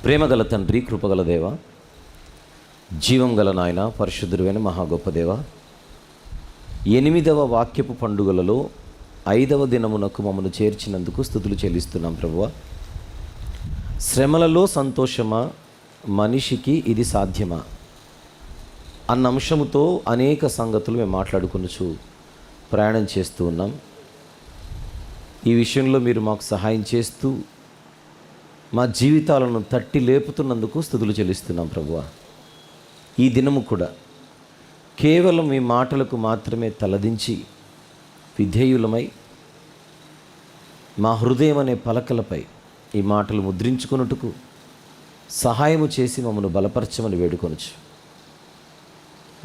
ప్రేమగల తండ్రి, కృపగల దేవ, జీవం గల నాయన, పరిశుద్ధుడైన మహా గొప్ప దేవ, 8వ వాక్యపు పండుగలలో 5వ దినమునకు మమ్మను చేర్చినందుకు స్తుతులు చెల్లిస్తున్నాం ప్రభువా. శ్రమలలో సంతోషమా, మనిషికి ఇది సాధ్యమా అన్న అంశముతో అనేక సంగతులు మేము మాట్లాడుకొనుచు ప్రయాణం చేస్తూ ఉన్నాం. ఈ విషయంలో మీరు మాకు సహాయం చేస్తూ మా జీవితాలను తట్టి లేపుతున్నందుకు స్తుతులు చెల్లిస్తున్నాం ప్రభువా. ఈ దినము కూడా కేవలం మీ మాటలకు మాత్రమే తలదించి విధేయులమై మా హృదయం అనే పలకలపై ఈ మాటలు ముద్రించుకొనుటకు సహాయము చేసి మమ్మను బలపరచమని వేడుకొనొచ్చు.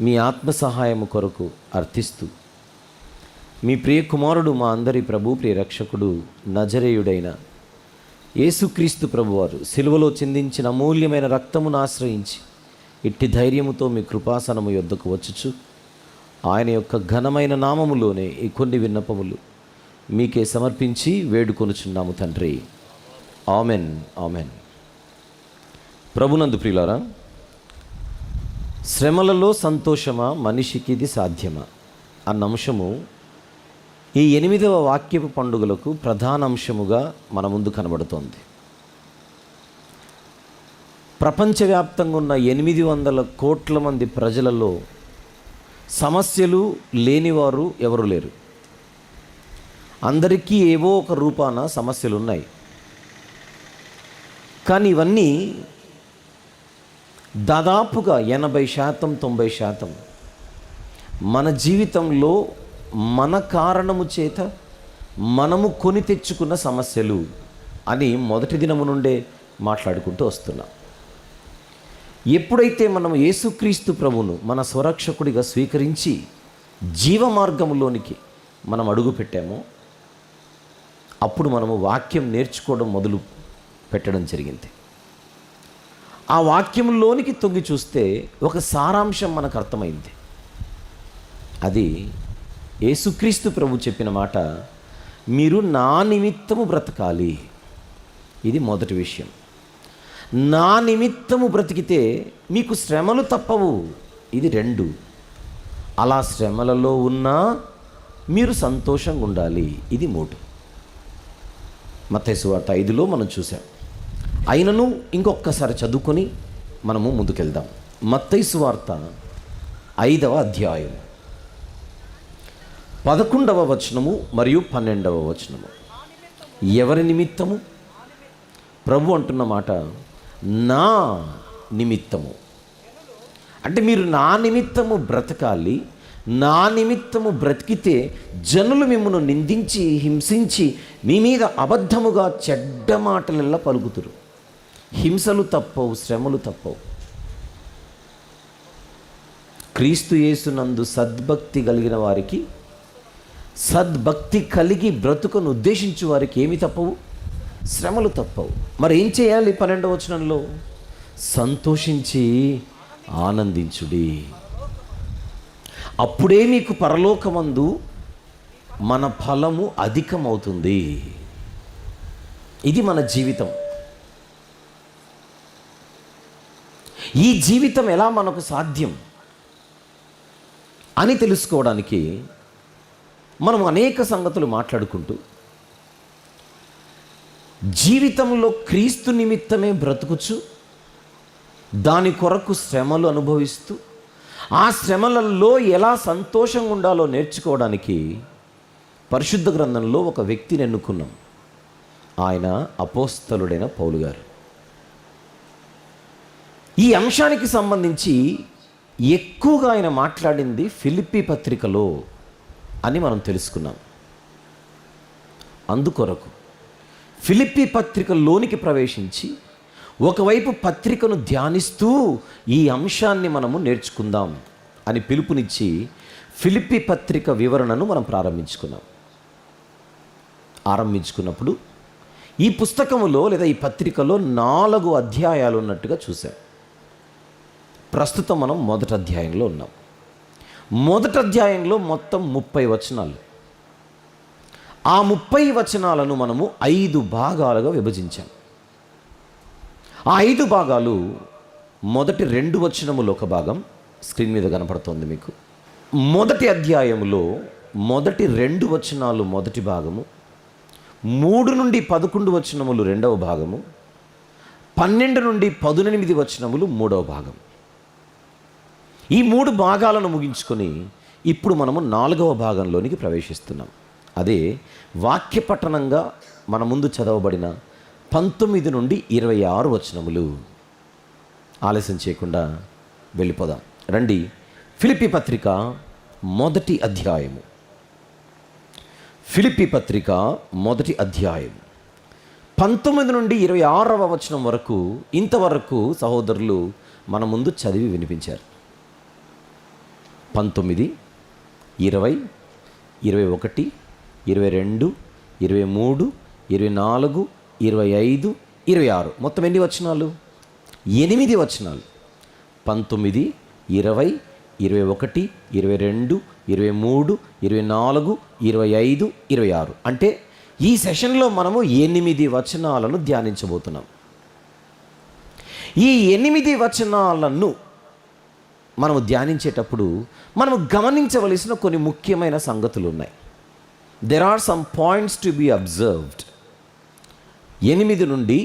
మీ ఆత్మ సహాయము కొరకు అర్థిస్తూ మీ ప్రియ కుమారుడు, మా అందరి ప్రభు, ప్రియ రక్షకుడు, నజరేయుడైన యేసుక్రీస్తు ప్రభువారు సిలువలో చిందించిన అమూల్యమైన రక్తమును ఆశ్రయించి ఇట్టి ధైర్యముతో మీ కృపాసనము యొద్దకు వచ్చుచు ఆయన యొక్క ఘనమైన నామములోనే ఈ కొన్ని విన్నపములు మీకే సమర్పించి వేడుకొనుచున్నాము తండ్రి. Amen, amen. ప్రభునందు ప్రియులారా, శ్రమలలో సంతోషమా, మనిషికి ఇది సాధ్యమా అన్న అంశము ఈ 8వ వాక్యపు పండుగలకు ప్రధాన అంశముగా మన ముందు కనబడుతోంది. ప్రపంచవ్యాప్తంగా ఉన్న 800 కోట్ల మంది ప్రజలలో సమస్యలు లేనివారు ఎవరు లేరు. అందరికీ ఏవో ఒక రూపాన సమస్యలు ఉన్నాయి. కానీ ఇవన్నీ దాదాపుగా 80% 90% మన జీవితంలో మన కారణము చేత మనము కొని తెచ్చుకున్న సమస్యలు అని మొదటి దినము నుండే మాట్లాడుకుంటూ వస్తున్నాం. ఎప్పుడైతే మనం యేసుక్రీస్తు ప్రభువును మన స్వరక్షకుడిగా స్వీకరించి జీవ మార్గంలోనికి మనం అడుగు పెట్టామో అప్పుడు మనము వాక్యం నేర్చుకోవడం మొదలు పెట్టడం జరిగింది. ఆ వాక్యంలోనికి తొంగి చూస్తే ఒక సారాంశం మనకు అర్థమైంది. అది యేసుక్రీస్తు ప్రభు చెప్పిన మాట, మీరు నా నిమిత్తము బ్రతకాలి. ఇది మొదటి విషయం. నా నిమిత్తము బ్రతికితే మీకు శ్రమలు తప్పవు. ఇది 2. అలా శ్రమలలో ఉన్నా మీరు సంతోషంగా ఉండాలి. ఇది 3. మత్తయి సువార్త 5లో మనం చూసాం. అయినను ఇంకొకసారి చదువుకొని మనము ముందుకెళ్దాం. మత్తయి సువార్త 5వ అధ్యాయం 11వ వచనము మరియు 12వ వచనము. ఎవరి నిమిత్తము? ప్రభు అంటున్న మాట, నా నిమిత్తము. అంటే మీరు నా నిమిత్తము బ్రతకాలి. నా నిమిత్తము బ్రతికితే జనులు మిమ్మల్ని నిందించి హింసించి మీ మీద అబద్ధముగా చెడ్డ మాటలెల్లా పలుకుతురు. హింసలు తప్పవు, శ్రమలు తప్పవు. క్రీస్తు యేసునందు సద్భక్తి కలిగిన వారికి, సద్భక్తి కలిగి బ్రతుకును ఉద్దేశించు వారికి ఏమి తప్పవు? శ్రమలు తప్పవు. మరి ఏం చేయాలి? 12వ వచనంలో, సంతోషించి ఆనందించుడి, అప్పుడే మీకు పరలోకమందు మన ఫలము అధికమవుతుంది. ఇది మన జీవితం. ఈ జీవితం ఎలా మనకు సాధ్యం అని తెలుసుకోవడానికి మనం అనేక సంగతులు మాట్లాడుకుంటూ జీవితంలో క్రీస్తు నిమిత్తమే బ్రతుకుచు దాని కొరకు శ్రమలు అనుభవిస్తూ ఆ శ్రమలలో ఎలా సంతోషంగా ఉండాలో నేర్చుకోవడానికి పరిశుద్ధ గ్రంథంలో ఒక వ్యక్తిని ఎన్నుకున్నాం. ఆయన అపోస్తలుడైన పౌలు గారు. ఈ అంశానికి సంబంధించి ఎక్కువగా ఆయన మాట్లాడింది ఫిలిప్పీ పత్రికలో అని మనం తెలుసుకున్నాం. అందుకొరకు ఫిలిప్పీ పత్రికలోనికి ప్రవేశించి ఒకవైపు పత్రికను ధ్యానిస్తూ ఈ అంశాన్ని మనము నేర్చుకుందాం అని పిలుపునిచ్చి ఫిలిప్పీ పత్రిక వివరణను మనం ఆరంభించుకున్నప్పుడు ఈ పుస్తకములో లేదా ఈ పత్రికలో 4 అధ్యాయాలు ఉన్నట్టుగా చూసాం. ప్రస్తుతం మనం మొదటి అధ్యాయంలో ఉన్నాం. మొదటి అధ్యాయంలో మొత్తం 30 వచనాలు. ఆ 30 వచనాలను మనము 5 భాగాలుగా విభజించాం. ఆ 5 భాగాలు మొదటి 2 వచనములు ఒక భాగం స్క్రీన్ మీద కనపడుతోంది మీకు. మొదటి అధ్యాయములో మొదటి 2 వచనాలు మొదటి భాగము, 3 నుండి 11 వచనములు రెండవ భాగము, 12 నుండి 18 వచనములు మూడవ భాగం. ఈ 3 భాగాలను ముగించుకొని ఇప్పుడు మనము 4వ భాగంలోనికి ప్రవేశిస్తున్నాం. అదే వాక్య పఠనంగా మన ముందు చదవబడిన 19 నుండి 26 వచనములు. ఆలస్యం చేయకుండా వెళ్ళిపోదాం రండి. ఫిలిప్పీ పత్రిక మొదటి అధ్యాయము. ఫిలిప్పీ పత్రిక మొదటి అధ్యాయం 19 నుండి 26వ వచనం వరకు ఇంతవరకు సహోదరులు మన ముందు చదివి వినిపించారు. 19, 20, 21, 22, 23, 24, 25, 26 మొత్తం ఎన్ని వచనాలు? 8 వచనాలు. 19, 20, 21, 22, 23, 24, 25, 26 అంటే ఈ సెషన్లో మనము 8 వచనాలను ధ్యానించబోతున్నాం. ఈ 8 వచనాలను మనము ధ్యానించేటప్పుడు మనము గమనించవలసిన కొన్ని ముఖ్యమైన సంగతులు ఉన్నాయి. There are some points to be observed. 8 నుండి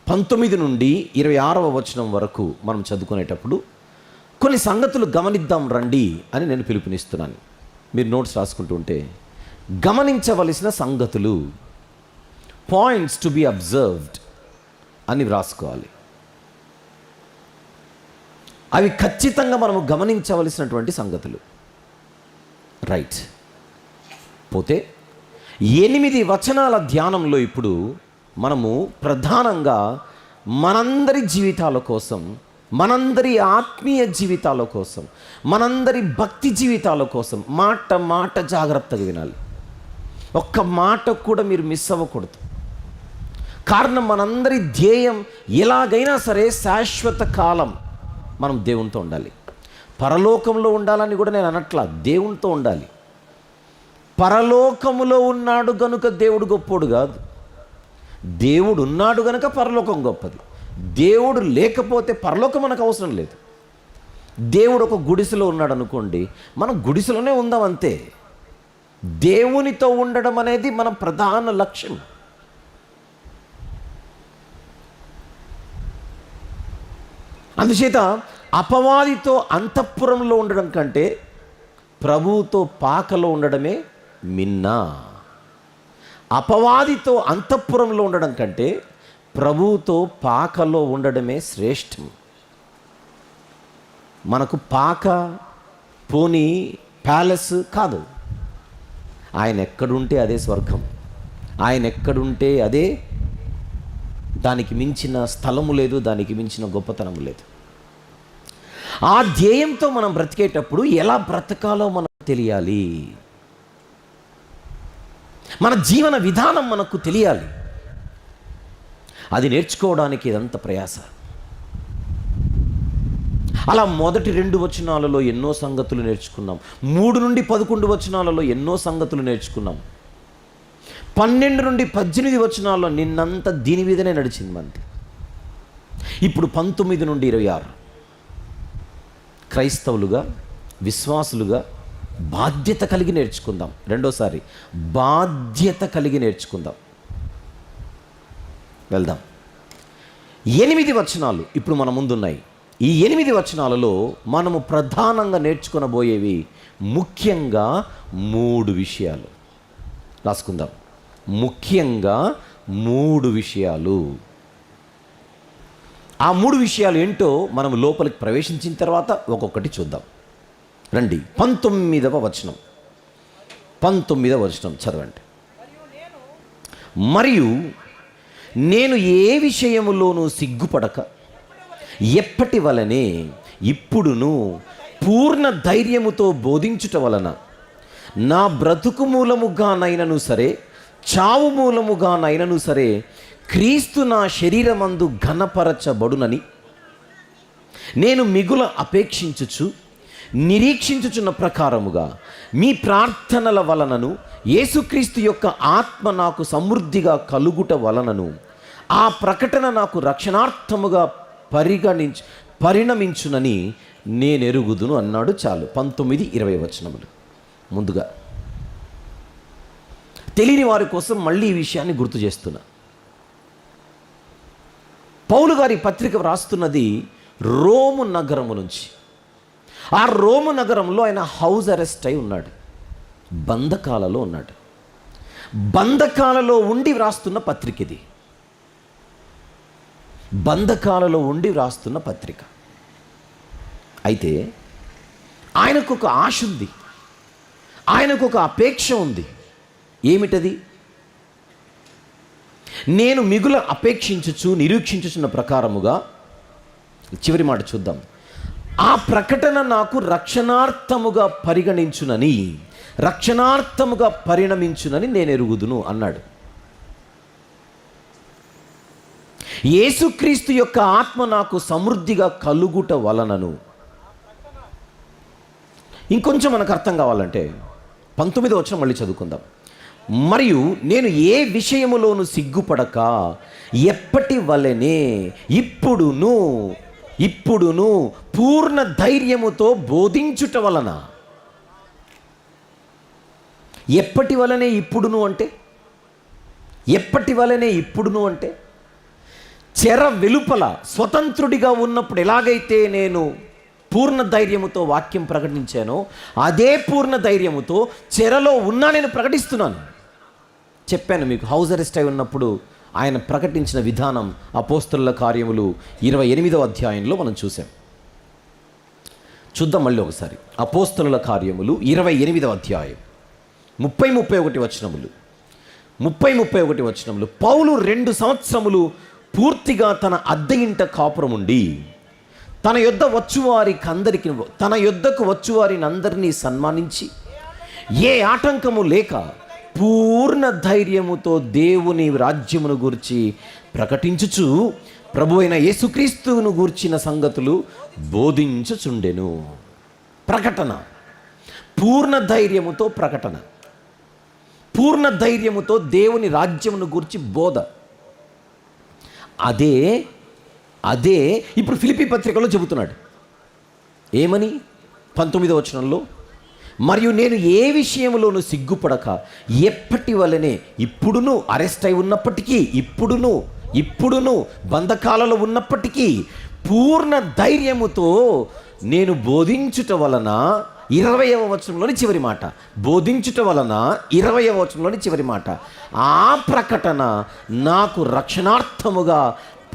19 నుండి 26వ వచనం వరకు మనం చదువుకునేటప్పుడు కొన్ని సంగతులు గమనిద్దాం రండి అని నేను పిలుపునిస్తున్నాను. మీరు నోట్స్ రాసుకుంటూ ఉంటే గమనించవలసిన సంగతులు, పాయింట్స్ టు బి అబ్జర్వ్డ్ అని వ్రాసుకోవాలి. అవి ఖచ్చితంగా మనము గమనించవలసినటువంటి సంగతులు. రైట్. పోతే 8 వచనాల ధ్యానంలో ఇప్పుడు మనము ప్రధానంగా మనందరి జీవితాల కోసం, మనందరి ఆత్మీయ జీవితాల కోసం, మనందరి భక్తి జీవితాల కోసం మాట జాగ్రత్తగా వినాలి. ఒక్క మాట కూడా మీరు మిస్ అవ్వకూడదు. కారణం మనందరి ధ్యేయం ఎలాగైనా సరే శాశ్వత కాలం మనం దేవునితో ఉండాలి. పరలోకంలో ఉండాలని కూడా నేను అనట్లా, దేవునితో ఉండాలి. పరలోకములో ఉన్నాడు గనుక దేవుడు గొప్పోడు కాదు, దేవుడు ఉన్నాడు గనుక పరలోకం గొప్పది. దేవుడు లేకపోతే పరలోకం మనకు అవసరం లేదు. దేవుడు ఒక గుడిసెలో ఉన్నాడు అనుకోండి, మనం గుడిసెలోనే ఉందాం అంతే. దేవునితో ఉండడం అనేది మన ప్రధాన లక్ష్యం. అందుచేత అపవాదితో అంతఃపురంలో ఉండడం కంటే ప్రభువుతో పాకలో ఉండడమే మిన్నా. అపవాదితో అంతఃపురంలో ఉండడం కంటే ప్రభువుతో పాకలో ఉండడమే శ్రేష్టం. మనకు పాక పోనీ ప్యాలెస్ కాదు. ఆయన ఎక్కడుంటే అదే స్వర్గం. ఆయన ఎక్కడుంటే అదే, దానికి మించిన స్థలము లేదు, దానికి మించిన గొప్పతనము లేదు. ఆ ధ్యేయంతో మనం బ్రతికేటప్పుడు ఎలా బ్రతకాలో మనకు తెలియాలి. మన జీవన విధానం మనకు తెలియాలి. అది నేర్చుకోవడానికి ఇదంత ప్రయాస. అలా మొదటి 2 వచనాలలో ఎన్నో సంగతులు నేర్చుకున్నాం. 3 నుండి 11 వచనాలలో ఎన్నో సంగతులు నేర్చుకున్నాం. 12 నుండి 18 వచనాల్లో నిన్నంతా దీని మీదనే నడిచింది మనది. ఇప్పుడు 19 నుండి 26 క్రైస్తవులుగా, విశ్వాసులుగా బాధ్యత కలిగి నేర్చుకుందాం. రెండోసారి బాధ్యత కలిగి నేర్చుకుందాం. వెళ్దాం. 8 వచనాలు ఇప్పుడు మన ముందున్నాయి. ఈ 8 వచనాలలో మనము ప్రధానంగా నేర్చుకొనబోయేవి ముఖ్యంగా 3 విషయాలు. రాసుకుందాం. ముఖ్యంగా 3 విషయాలు. ఆ 3 విషయాలు ఏంటో మనం లోపలికి ప్రవేశించిన తర్వాత ఒక్కొక్కటి చూద్దాం. రండి. 19వ వచనం. 19వ వచనం చదవండి. మరియు నేను ఏ విషయములోనూ సిగ్గుపడక ఎప్పటి వలనే ఇప్పుడును పూర్ణ ధైర్యముతో బోధించుట వలన నా బ్రతుకు మూలముగానైనను సరే, చావు మూలముగానైనను సరే, క్రీస్తు నా శరీరమందు ఘనపరచబడునని నేను మిగుల అపేక్షించుచు నిరీక్షించుచున్న ప్రకారముగా మీ ప్రార్థనల వలనను యేసుక్రీస్తు యొక్క ఆత్మ నాకు సమృద్ధిగా కలుగుట వలనను ఆ ప్రకటన నాకు రక్షణార్థముగా పరిణమించునని నేనెరుగుదును అన్నాడు. చాలు. 19-20 వచనములు. ముందుగా తెలియని వారి కోసం మళ్ళీ ఈ విషయాన్ని గుర్తు చేస్తున్నా. పౌలు గారి పత్రిక వ్రాస్తున్నది రోము నగరము నుంచి. ఆ రోము నగరంలో ఆయన హౌస్ అరెస్ట్ అయి ఉన్నాడు, బంధకాలలో ఉన్నాడు. బంధకాలలో ఉండి వ్రాస్తున్న పత్రిక ఇది. బంధకాలలో ఉండి వ్రాస్తున్న పత్రిక. అయితే ఆయనకు ఒక ఆశ ఉంది, ఆయనకు ఒక అపేక్ష ఉంది. ఏమిటది? నేను మిగుల అపేక్షించుచు నిరీక్షించుచున్న ప్రకారముగా, చివరి మాట చూద్దాం, ఆ ప్రకటన నాకు రక్షణార్థముగా పరిణమించునని నేను ఎరుగుదును అన్నాడు. యేసుక్రీస్తు యొక్క ఆత్మ నాకు సమృద్ధిగా కలుగుట వలనను. ఇంకొంచెం మనకు అర్థం కావాలంటే 19వ వచనం మళ్ళీ చదువుకుందాం. మరియు నేను ఏ విషయములోను సిగ్గుపడక ఎప్పటి వలెనే ఇప్పుడును పూర్ణ ధైర్యముతో బోధించుట వలన. ఎప్పటి వలనే ఇప్పుడును అంటే, చెర వెలుపల స్వతంత్రుడిగా ఉన్నప్పుడు ఎలాగైతే నేను పూర్ణ ధైర్యముతో వాక్యం ప్రకటించానో అదే పూర్ణ ధైర్యముతో చెరలో ఉన్నా నేను ప్రకటిస్తున్నాను. చెప్పాను మీకు, హౌస్ అరెస్ట్ అయి ఉన్నప్పుడు ఆయన ప్రకటించిన విధానం అపోస్తలుల కార్యములు 28వ అధ్యాయంలో మనం చూసాం. చూద్దాం మళ్ళీ ఒకసారి. అపోస్తలుల కార్యములు 28వ అధ్యాయం 30-31 వచనములు. 30-31 వచనములు. పౌలు 2 సంవత్సరములు పూర్తిగా తన అద్దె ఇంట కాపురముండి తన యొద్దకు వచ్చువారిని అందరినీ సన్మానించి ఏ ఆటంకము లేక పూర్ణ ధైర్యముతో దేవుని రాజ్యమును గూర్చి ప్రకటించుచు ప్రభు అయిన యేసుక్రీస్తువును గూర్చిన సంగతులు బోధించుచుండెను. ప్రకటన, పూర్ణ ధైర్యముతో ప్రకటన, పూర్ణ ధైర్యముతో దేవుని రాజ్యమును గూర్చి బోధ. అదే ఇప్పుడు ఫిలిప్పీ పత్రికలో చెబుతున్నాడు. ఏమని? 19వ వచనంలో, మరియు నేను ఏ విషయంలోనూ సిగ్గుపడక ఎప్పటి వలనే ఇప్పుడును అరెస్ట్ అయి ఉన్నప్పటికీ, ఇప్పుడును బంధకాలలో ఉన్నప్పటికీ పూర్ణ ధైర్యముతో నేను బోధించుట వలన, 20వ వచనంలోని చివరి మాట, బోధించుట వలన 20వ వచనంలోని చివరి మాట, ఆ ప్రకటన నాకు రక్షణార్థముగా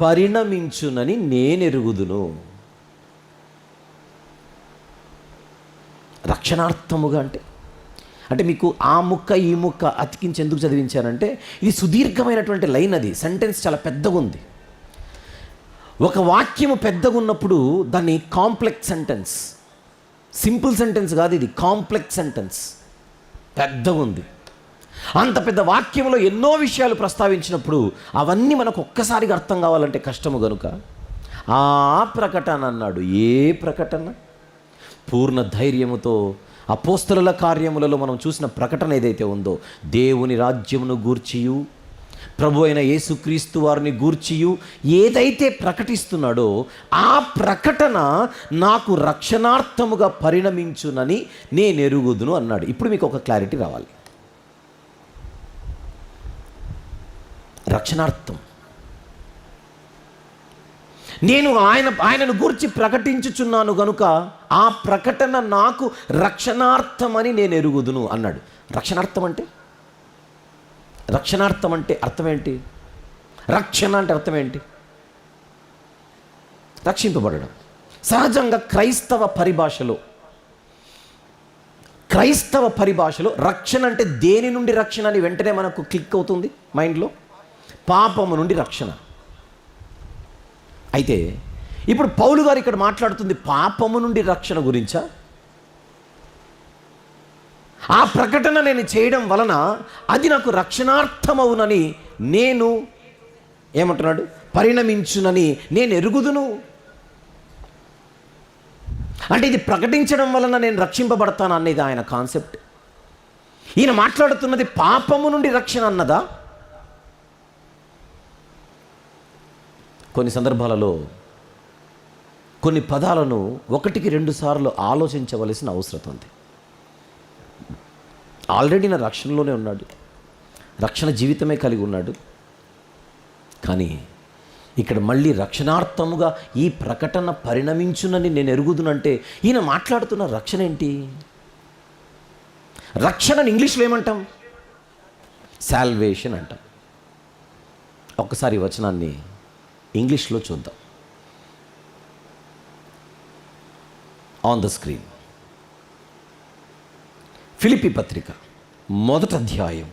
పరిణమించునని నేనెరుగుదును. రక్షణార్థముగా అంటే మీకు ఆ ముక్క ఈ ముక్క అతికించి ఎందుకు చదివించానంటే, ఇది సుదీర్ఘమైనటువంటి లైన్. అది సెంటెన్స్ చాలా పెద్దగా ఉంది. ఒక వాక్యము పెద్దగా ఉన్నప్పుడు దాన్ని కాంప్లెక్స్ సెంటెన్స్, సింపుల్ సెంటెన్స్ కాదు ఇది, కాంప్లెక్స్ సెంటెన్స్, పెద్దగా ఉంది. అంత పెద్ద వాక్యంలో ఎన్నో విషయాలు ప్రస్తావించినప్పుడు అవన్నీ మనకు ఒక్కసారిగా అర్థం కావాలంటే కష్టము. గనుక ఆ ప్రకటన అన్నాడు. ఏ ప్రకటన? పూర్ణ ధైర్యముతో అపోస్తలుల కార్యములలో మనం చూసిన ప్రకటన ఏదైతే ఉందో, దేవుని రాజ్యమును గూర్చియు ప్రభు అయిన యేసుక్రీస్తు వారిని గూర్చియు ఏదైతే ప్రకటిస్తున్నాడో ఆ ప్రకటన నాకు రక్షణార్థముగా పరిణమించునని నేను ఎరుగుదును అన్నాడు. ఇప్పుడు మీకు ఒక క్లారిటీ రావాలి. రక్షణార్థం, నేను ఆయనను గూర్చి ప్రకటించుచున్నాను గనుక ఆ ప్రకటన నాకు రక్షణార్థమని నేను ఎరుగుదును అన్నాడు. రక్షణార్థం అంటే అర్థం ఏంటి? రక్షణ అంటే అర్థం ఏంటి? రక్షింపబడడం. సహజంగా క్రైస్తవ పరిభాషలో రక్షణ అంటే దేని నుండి రక్షణ అని వెంటనే మనకు క్లిక్ అవుతుంది మైండ్లో. పాపము నుండి రక్షణ. అయితే ఇప్పుడు పౌలు గారు ఇక్కడ మాట్లాడుతుంది పాపము నుండి రక్షణ గురించా? ఆ ప్రకటన నేను చేయడం వలన అది నాకు రక్షణార్థమవునని నేను ఏమంటున్నాడు? పరిణమించునని నేను ఎరుగుదును. అంటే ఇది ప్రకటించడం వలన నేను రక్షింపబడతాను అనేది ఆయన కాన్సెప్ట్. ఈయన మాట్లాడుతున్నది పాపము నుండి రక్షణ అన్నదా? కొన్ని సందర్భాలలో కొన్ని పదాలను 1-2 సార్లు ఆలోచించవలసిన అవసరం ఉంది. ఆల్రెడీ నా రక్షణలోనే ఉన్నాడు, రక్షణ జీవితమే కలిగి ఉన్నాడు. కానీ ఇక్కడ మళ్ళీ రక్షణార్థముగా ఈ ప్రకటన పరిణమించునని నేను ఎరుగుదునంటే ఈయన మాట్లాడుతున్న రక్షణ ఏంటి? రక్షణని ఇంగ్లీష్లో ఏమంటాం? సాల్వేషన్ అంటాం. ఒక్కసారి ఈ వచనాన్ని ఇంగ్లీష్లో చూద్దాం. On the screen. ఫిలిప్పీ పత్రిక 1వ అధ్యాయం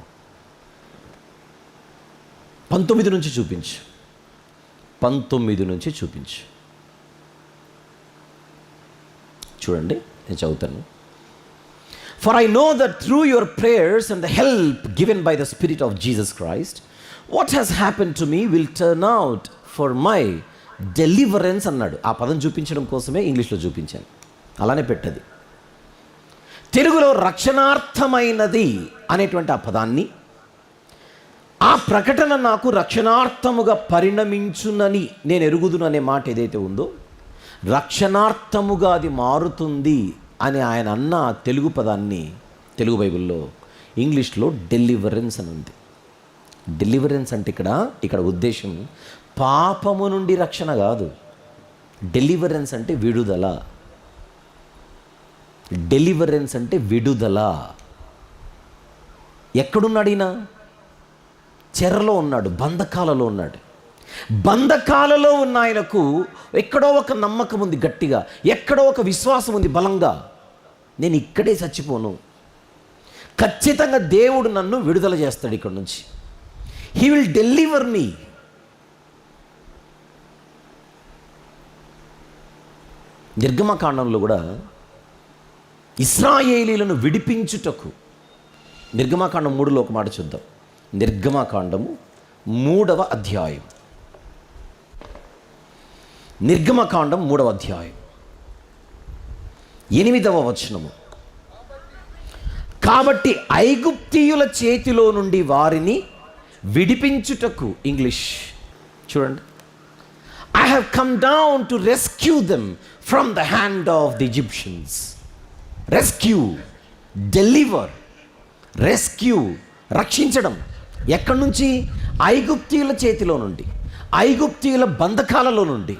19 నుంచి చూపించు. 19 నుంచి చూపించు. చూడండి, నేను చదువుతాను. For I know that through your prayers and the help given by the Spirit of Jesus Christ, what has happened to me will turn out for my deliverance అన్నాడు. ఆ పదం చూపించడం కోసమే ఇంగ్లీష్లో చూపించాను, అలానే పెట్టది. తెలుగులో రక్షణార్థమైనది అనేటువంటి ఆ పదాన్ని, ఆ ప్రకటన నాకు రక్షణార్థముగా పరిణమించునని నేను ఎరుగుదును అనే మాట ఏదైతే ఉందో, రక్షణార్థముగా అది మారుతుంది అని ఆయన అన్న తెలుగు పదాన్ని తెలుగు బైబిల్లో ఇంగ్లీష్లో డెలివరెన్స్ అని ఉంది. డెలివరెన్స్ అంటే ఇక్కడ ఉద్దేశం పాపము నుండి రక్షణ కాదు. డెలివరెన్స్ అంటే విడుదల. డెలివరెన్స్ అంటే విడుదల. ఎక్కడున్నాడు ఈయన? చెరలో ఉన్నాడు, బంధకాలలో ఉన్నాడు. బంధకాలలో ఉన్న ఆయనకు ఎక్కడో ఒక నమ్మకం ఉంది గట్టిగా, ఎక్కడో ఒక విశ్వాసం ఉంది బలంగా, నేను ఇక్కడే చచ్చిపోను, ఖచ్చితంగా దేవుడు నన్ను విడుదల చేస్తాడు ఇక్కడ నుంచి. హీ విల్ డెలివర్ మీ. నిర్గమకాండంలో కూడా ఇశ్రాయేలీలను విడిపించుటకు, నిర్గమకాండం 3లో ఒక మాట చూద్దాం. నిర్గమకాండము 3వ అధ్యాయం. నిర్గమకాండం 3వ అధ్యాయం 8వ వచనము. కాబట్టి ఐగుప్తీయుల చేతిలో నుండి వారిని విడిపించుటకు, ఇంగ్లీష్ చూడండి, I have come down to rescue them from the hand of the Egyptians. Rescue, deliver, rescue, రక్షించడం. ఎక్కడి నుంచి? ఐగుప్తీయుల చేతిలో నుండి, ఐగుప్తీయుల బంధకాలలో నుండి.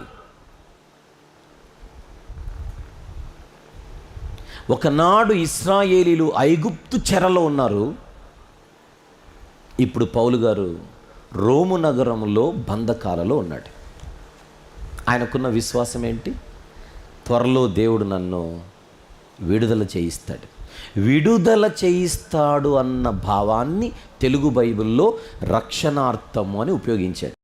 ఒకనాడు ఇశ్రాయేలీలు ఐగుప్తు చెరలో ఉన్నారు. ఇప్పుడు పౌలు గారు రోము నగరంలో బంధకాలలో ఉన్నాడు. ఆయనకున్న విశ్వాసం ఏంటి? త్వరలో దేవుడు నన్ను విడుదల చేయిస్తాడు. విడుదల చేయిస్తాడు అన్న భావాన్ని తెలుగు బైబిల్లో రక్షణార్థము అని ఉపయోగించాడు.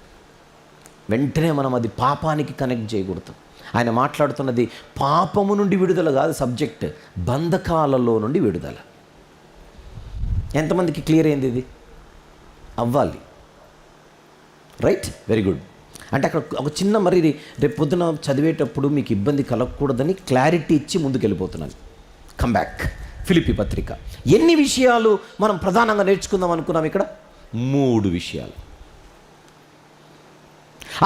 వెంటనే మనం అది పాపానికి కనెక్ట్ చేయకూడదు. ఆయన మాట్లాడుతున్నది పాపము నుండి విడుదల కాదు, సబ్జెక్ట్ బంధకాలలో నుండి విడుదల. ఎంతమందికి క్లియర్ అయింది? ఇది అవ్వాలి, రైట్? Very good. అంటే అక్కడ ఒక చిన్న మరి రేపు పొద్దున చదివేటప్పుడు మీకు ఇబ్బంది కలగకూడదని క్లారిటీ ఇచ్చి ముందుకు వెళ్ళిపోతున్నాను. Come back. ఫిలిప్పీ పత్రిక. ఎన్ని విషయాలు మనం ప్రధానంగా నేర్చుకుందాం అనుకున్నాం ఇక్కడ? 3 విషయాలు.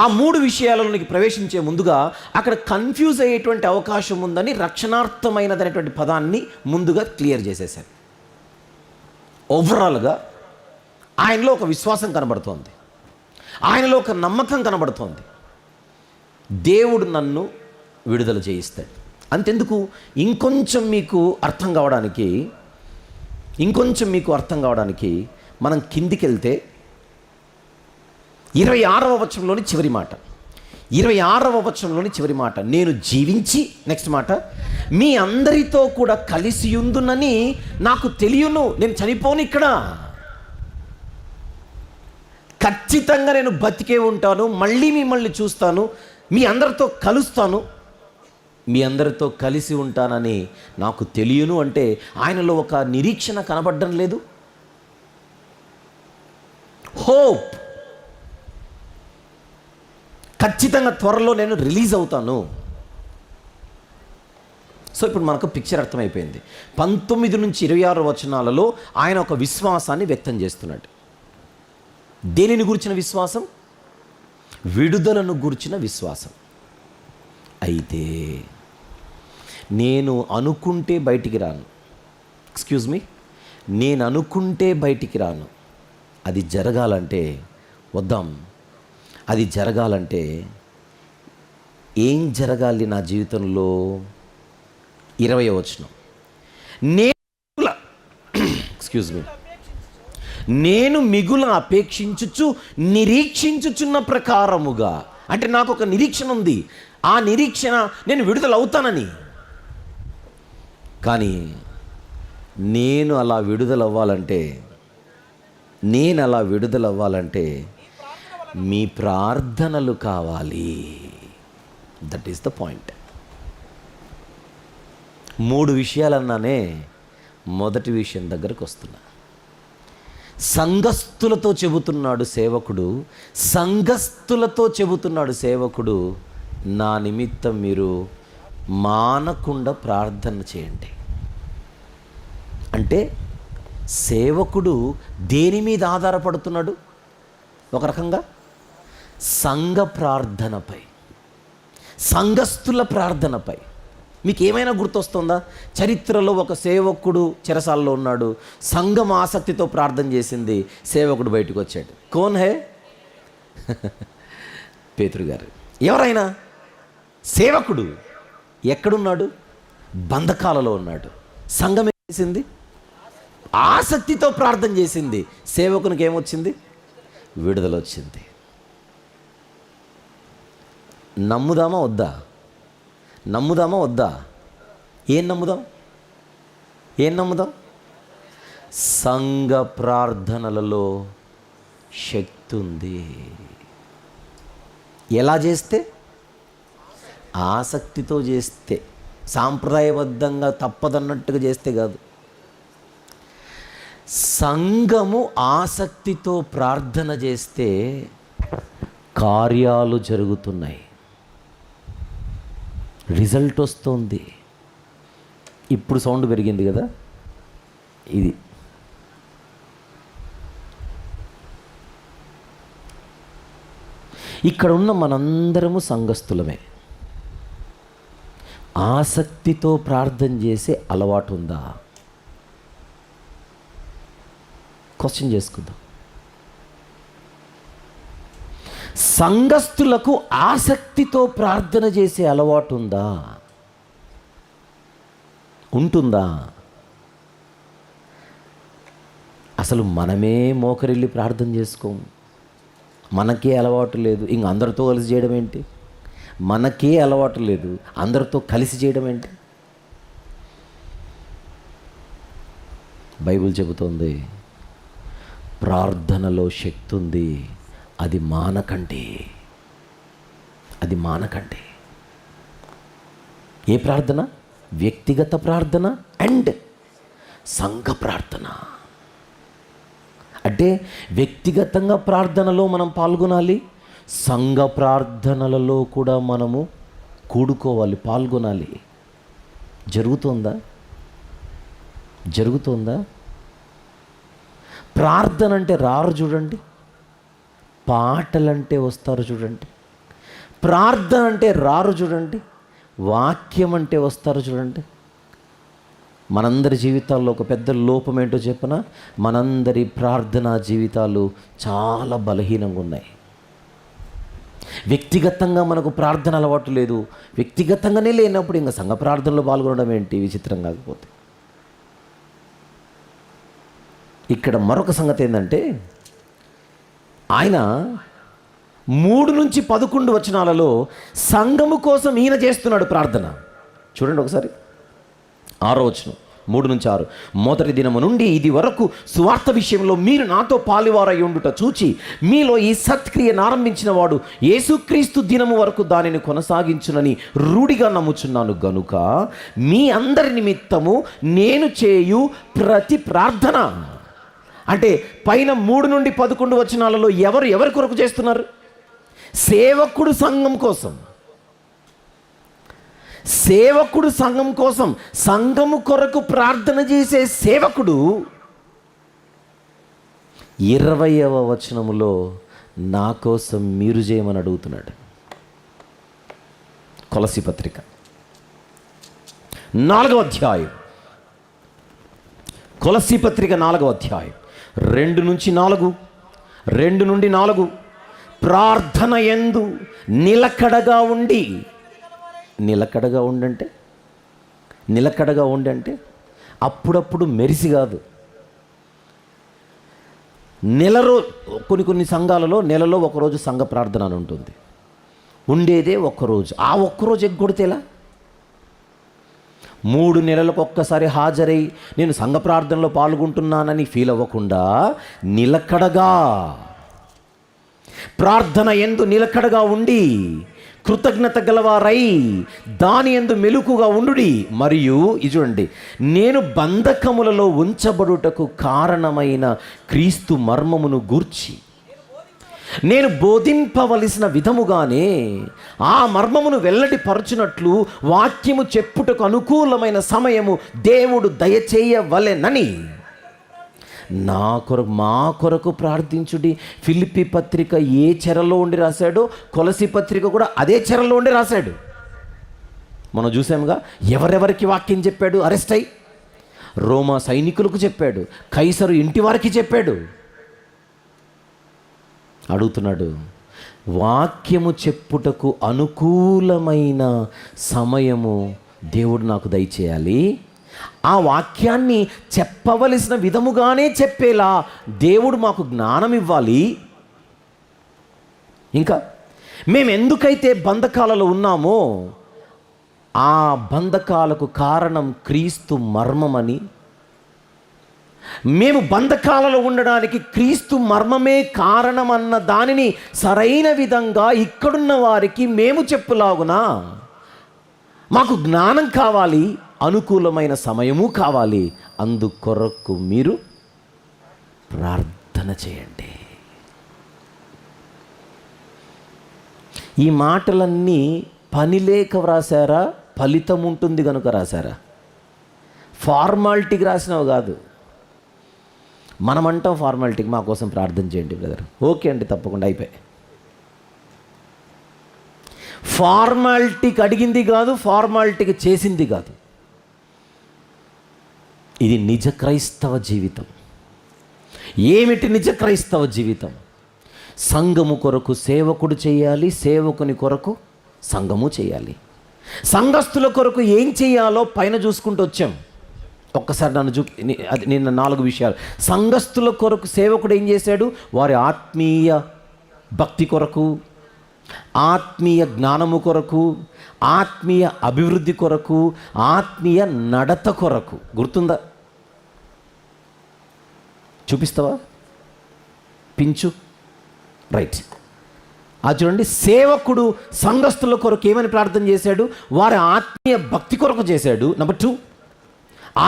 ఆ 3 విషయాలలోనికి ప్రవేశించే ముందుగా అక్కడ కన్ఫ్యూజ్ అయ్యేటువంటి అవకాశం ఉందని రక్షణార్థమైనదనేటువంటి పదాన్ని ముందుగా క్లియర్ చేసేశారు. ఓవరాల్గా ఆయనలో ఒక విశ్వాసం కనబడుతోంది, ఆయనలో ఒక నమ్మకం కనబడుతోంది. దేవుడు నన్ను విడుదల చేయిస్తాడు. అంతెందుకు, ఇంకొంచెం మీకు అర్థం కావడానికి మనం కిందికి వెళ్తే 26వ వచనంలోని చివరి మాట, 26వ వచనంలోని చివరి మాట, నేను జీవించి, నెక్స్ట్ మాట, మీ అందరితో కూడా కలిసి ఉందునని నాకు తెలియను. నేను చనిపోను, ఇక్కడ ఖచ్చితంగా నేను బతికే ఉంటాను, మళ్ళీ మిమ్మల్ని చూస్తాను, మీ అందరితో కలుస్తాను, మీ అందరితో కలిసి ఉంటానని నాకు తెలియను. అంటే ఆయనలో ఒక నిరీక్షణ కనబడడం లేదు, హోప్. ఖచ్చితంగా త్వరలో నేను రిలీజ్ అవుతాను. సో ఇప్పుడు మనకు పిక్చర్ అర్థమైపోయింది. 19 నుంచి 26 వచనాలలో ఆయన ఒక విశ్వాసాన్ని వ్యక్తం చేస్తున్నాడు. దేనిని గురించిన విశ్వాసం? విడుదలను గూర్చిన విశ్వాసం. అయితే నేను అనుకుంటే బయటికి రాను, నేను అనుకుంటే బయటికి రాను. అది జరగాలంటే అది జరగాలంటే ఏం జరగాలి నా జీవితంలో? 20వ వచనం, నేను మిగుల అపేక్షించుచు నిరీక్షించుచున్న ప్రకారముగా. అంటే నాకు ఒక నిరీక్షణ ఉంది, ఆ నిరీక్షణ నేను విడుదలవుతానని. కానీ నేను అలా విడుదలవ్వాలంటే మీ ప్రార్థనలు కావాలి. That is the point. 3 విషయాలన్నానే, మొదటి విషయం దగ్గరకు వస్తున్నా. సంఘస్థులతో చెబుతున్నాడు సేవకుడు, నా నిమిత్తం మీరు మానకుండా ప్రార్థన చేయండి. అంటే సేవకుడు దేని మీద ఆధారపడుతున్నాడు? ఒక రకంగా సంఘ ప్రార్థనపై, సంఘస్థుల ప్రార్థనపై. మీకు ఏమైనా గుర్తొస్తుందా? చరిత్రలో ఒక సేవకుడు చెరసాలలో ఉన్నాడు, సంఘం ఆసక్తితో ప్రార్థన చేసింది, సేవకుడు బయటకు వచ్చాడు. కోన్ హే? పేతురు గారు. ఎవరైనా సేవకుడు ఎక్కడున్నాడు? బంధకాలలో ఉన్నాడు. సంఘం ఏం చేసింది? ఆసక్తితో ప్రార్థన చేసింది. సేవకునికి ఏమొచ్చింది? విడుదల వచ్చింది. నమ్ముదామా వద్దా? ఏం నమ్ముదాం? సంఘ ప్రార్థనలలో శక్తి ఉంది. ఎలా చేస్తే? ఆసక్తితో చేస్తే, సాంప్రదాయబద్ధంగా తప్పదన్నట్టుగా చేస్తే కాదు. సంఘము ఆసక్తితో ప్రార్థన చేస్తే కార్యాలు జరుగుతున్నాయి, రిజల్ట్ వస్తుంది. ఇప్పుడు సౌండ్ పెరిగింది కదా, ఇది ఇక్కడ ఉన్న మనందరము సంఘస్థులమే. ఆసక్తితో ప్రార్థన చేసే అలవాటు ఉందా? క్వశ్చన్ చేసుకుందాం. సంఘస్థులకు ఆసక్తితో ప్రార్థన చేసే అలవాటు ఉంటుందా? అసలు మనమే మోకరిల్లి ప్రార్థన చేసుకోము, మనకే అలవాటు లేదు. ఇంక అందరితో కలిసి చేయడం ఏంటి? మనకే అలవాటు లేదు, అందరితో కలిసి చేయడం ఏంటి? బైబిల్ చెబుతోంది, ప్రార్థనలో శక్తి ఉంది, అది మానకండి. ఏ ప్రార్థన? వ్యక్తిగత ప్రార్థన అండ్ సంఘ ప్రార్థన. అంటే వ్యక్తిగతంగా ప్రార్థనలో మనం పాల్గొనాలి, సంఘ ప్రార్థనలలో కూడా మనము కూడుకోవాలి, పాల్గొనాలి. జరుగుతోందా? ప్రార్థన అంటే రారు చూడండి, పాటలంటే వస్తారు చూడండి. ప్రార్థన అంటే రారు చూడండి, వాక్యం అంటే వస్తారు చూడండి. మనందరి జీవితాల్లో ఒక పెద్ద లోపం ఏంటో చెప్పనా? మనందరి ప్రార్థనా జీవితాలు చాలా బలహీనంగా ఉన్నాయి. వ్యక్తిగతంగా మనకు ప్రార్థన అలవాటు లేదు. వ్యక్తిగతంగానే లేనప్పుడు ఇంకా సంఘ ప్రార్థనలో పాల్గొనడం ఏంటి? విచిత్రం కాకపోతే. ఇక్కడ మరొక సంగతి ఏంటంటే, ఆయన 3 నుంచి 11 వచనాలలో సంఘము కోసం ఈయన చేస్తున్నాడు ప్రార్థన. చూడండి ఒకసారి 6వ వచనం, 3 నుంచి 6. మొదటి దినము నుండి ఇది వరకు సువార్త విషయంలో మీరు నాతో పాలువారై ఉండుట చూచి మీలో ఈ సత్క్రియను ఆరంభించిన వాడు యేసుక్రీస్తు దినము వరకు దానిని కొనసాగించునని రూఢిగా నమ్ముచున్నాను గనుక మీ అందరి నిమిత్తము నేను చేయు ప్రతి ప్రార్థన. అంటే పైన 3 నుండి 11 వచనాలలో ఎవరి కొరకు చేస్తున్నారు? సేవకుడు సంఘం కోసం, సంఘము కొరకు ప్రార్థన చేసే సేవకుడు 20వ వచనములో నా కోసం మీరు చేయమని అడుగుతున్నాడు. కొలస్సీ పత్రిక 4వ అధ్యాయం, కొలస్సీ పత్రిక 4వ అధ్యాయం 2 నుండి 4 ప్రార్థన యందు నిలకడగా ఉండంటే అప్పుడప్పుడు మెరిసి కాదు. కొన్ని సంఘాలలో నెలలో ఒకరోజు సంఘ ప్రార్థన అని ఉంటుంది. ఉండేదే ఒక్కరోజు. ఆ ఒక్కరోజు ఎగ్గొడితేలా? 3 నెలలకు ఒక్కసారి హాజరై నేను సంఘ ప్రార్థనలో పాల్గొంటున్నానని ఫీల్ అవ్వకుండా నిలకడగా, ప్రార్థన యందు నిలకడగా ఉండి, కృతజ్ఞత గలవారై దాని యందు మెలకుగా ఉండుడి. మరియు ఇది చూడండి, నేను బంధకములలో ఉంచబడుటకు కారణమైన క్రీస్తు మర్మమును గూర్చి నేను బోధింపవలసిన విధముగానే ఆ మర్మమును వెల్లడిపరచునట్లు వాక్యము చెప్పుటకు అనుకూలమైన సమయము దేవుడు దయచేయవలెనని మా కొరకు ప్రార్థించుడి. ఫిలిప్పీ పత్రిక ఏ చెరలో ఉండి రాశాడో కొలస్సీ పత్రిక కూడా అదే చెరలో ఉండి రాశాడు. మనం చూసాముగా, ఎవరెవరికి వాక్యం చెప్పాడు? అరెస్ట్ అయి రోమా సైనికులకు చెప్పాడు, కైసరు ఇంటి వారికి చెప్పాడు. అడుగుతున్నాడు, వాక్యము చెప్పుటకు అనుకూలమైన సమయము దేవుడు నాకు దయచేయాలి. ఆ వాక్యాన్ని చెప్పవలసిన విధముగానే చెప్పేలా దేవుడు మాకు జ్ఞానం ఇవ్వాలి. ఇంకా మేము ఎందుకైతే బంధకాలలో ఉన్నామో ఆ బంధకాలకు కారణం క్రీస్తు మర్మమని, మేము బంధకాలలో ఉండడానికి క్రీస్తు మర్మమే కారణమన్న దానిని సరైన విధంగా ఇక్కడున్న వారికి మేము చెప్పులాగునా మాకు జ్ఞానం కావాలి, అనుకూలమైన సమయము కావాలి. అందుకొరకు మీరు ప్రార్థన చేయండి. ఈ మాటలన్నీ పని లేక వ్రాసారా? ఫలితం ఉంటుంది కనుక రాశారా? ఫార్మాలిటీకి రాసినవి కాదు. మనమంటాం ఫార్మాలిటీకి, మా కోసం ప్రార్థన చేయండి బ్రదర్. ఓకే అండి, తప్పకుండా, అయిపోయి. ఫార్మాలిటీకి అడిగింది కాదు, ఫార్మాలిటీకి చేసింది కాదు. ఇది నిజ క్రైస్తవ జీవితం. ఏమిటి నిజ క్రైస్తవ జీవితం? సంఘము కొరకు సేవకుడు చేయాలి, సేవకుని కొరకు సంఘము చేయాలి. సంఘస్థుల కొరకు ఏం చేయాలో పైన చూసుకుంటూ వచ్చాం. ఒక్కసారి అది నిన్న 4 విషయాలు. సంఘస్థుల కొరకు సేవకుడు ఏం చేశాడు? వారి ఆత్మీయ భక్తి కొరకు, ఆత్మీయ జ్ఞానము కొరకు, ఆత్మీయ అభివృద్ధి కొరకు, ఆత్మీయ నడత కొరకు. గుర్తుందా? చూపిస్తావా? పించు. రైట్. అది చూడండి, సేవకుడు సంఘస్థుల కొరకు ఏమని ప్రార్థన చేశాడు? వారి ఆత్మీయ భక్తి కొరకు చేశాడు. నెంబర్ 2,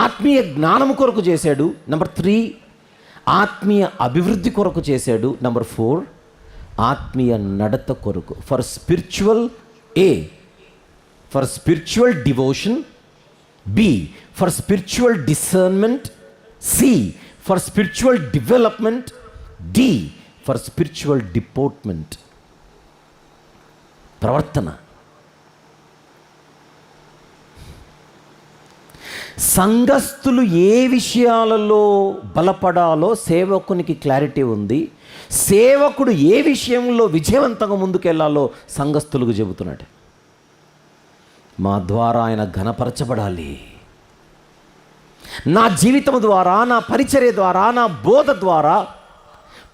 ఆత్మీయ జ్ఞానము కొరకు చేశాడు. నెంబర్ 3, ఆత్మీయ అభివృద్ధి కొరకు చేశాడు. నెంబర్ 4, ఆత్మీయ నడత కొరకు. For spiritual for spiritual devotion. B, for spiritual discernment. C, for spiritual development. D, for spiritual deportment. ప్రవర్తన. సంఘస్థులు ఏ విషయాలలో బలపడాలో సేవకునికి క్లారిటీ ఉంది. సేవకుడు ఏ విషయంలో విజయవంతంగా ముందుకెళ్లాలో సంఘస్థులకు చెబుతున్నాడు. మా ద్వారా ఆయన ఘనపరచబడాలి. నా జీవితం ద్వారా, నా పరిచర్య ద్వారా, నా బోధ ద్వారా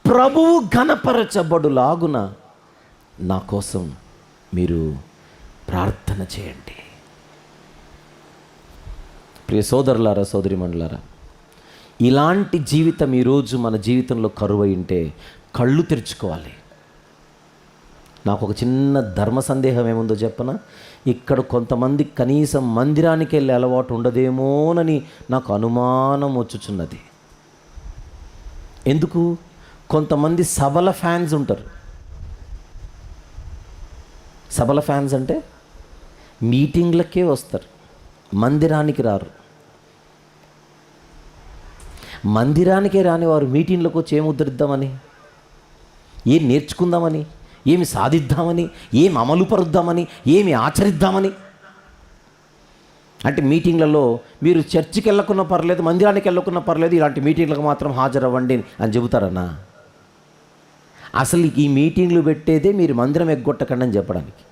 ప్రభువు ఘనపరచబడులాగున నా కోసం మీరు ప్రార్థన చేయండి. ప్రియ సోదరులారా, సోదరిమణులారా, ఇలాంటి జీవితం ఈరోజు మన జీవితంలో కరువై ఉంటే కళ్ళు తెరుచుకోవాలి. నాకు ఒక చిన్న ధర్మ సందేహం ఏముందో చెప్పనా? ఇక్కడ కొంతమంది కనీసం మందిరానికి వెళ్ళే అలవాటు ఉండదేమోనని నాకు అనుమానం వచ్చుచున్నది. ఎందుకు? కొంతమంది సభల ఫ్యాన్స్ ఉంటారు. సభల ఫ్యాన్స్ అంటే మీటింగ్లకే వస్తారు, మందిరానికి రారు. మందిరానికే రాని వారు మీటింగ్లకు వచ్చి ఏం ఉద్ధరిద్దామని? ఏం నేర్చుకుందామని, ఏమి సాధిద్దామని, ఏమి అమలు పరుద్దామని, ఏమి ఆచరిద్దామని. అంటే మీటింగ్లలో మీరు చర్చికి వెళ్ళకున్నా పర్లేదు, మందిరానికి వెళ్ళకున్నా పర్లేదు, ఇలాంటి మీటింగ్లకు మాత్రం హాజరవ్వండి అని చెబుతారన్నా? అసలు ఈ మీటింగ్లు పెట్టేదే మీరు మందిరం ఎగ్గొట్టకండి అని చెప్పడానికి,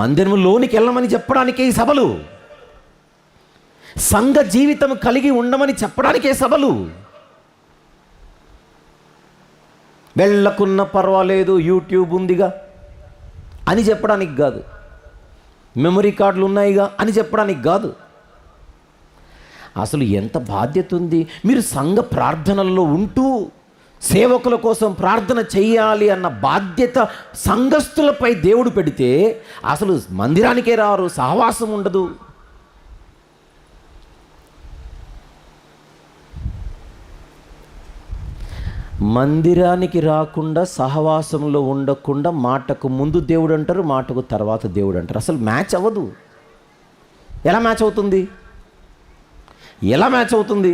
మందిరంలోనికి వెళ్ళమని చెప్పడానికే ఈ సభలు, సంఘ జీవితం కలిగి ఉండమని చెప్పడానికే సభలు. వెళ్ళకున్న పర్వాలేదు, యూట్యూబ్ ఉందిగా అని చెప్పడానికి కాదు, మెమరీ కార్డులు ఉన్నాయిగా అని చెప్పడానికి కాదు. అసలు ఎంత బాధ్యత ఉంది. మీరు సంఘ ప్రార్థనల్లో ఉంటూ సేవకుల కోసం ప్రార్థన చెయ్యాలి అన్న బాధ్యత సంఘస్థులపై దేవుడు పెడితే అసలు మందిరానికే రారు, సహవాసం ఉండదు. మందిరానికి రాకుండా, సహవాసంలో ఉండకుండా మాటకు ముందు దేవుడు అంటారు, మాటకు తర్వాత దేవుడు అంటారు. అసలు మ్యాచ్ అవ్వదు. ఎలా మ్యాచ్ అవుతుంది? ఎలా మ్యాచ్ అవుతుంది?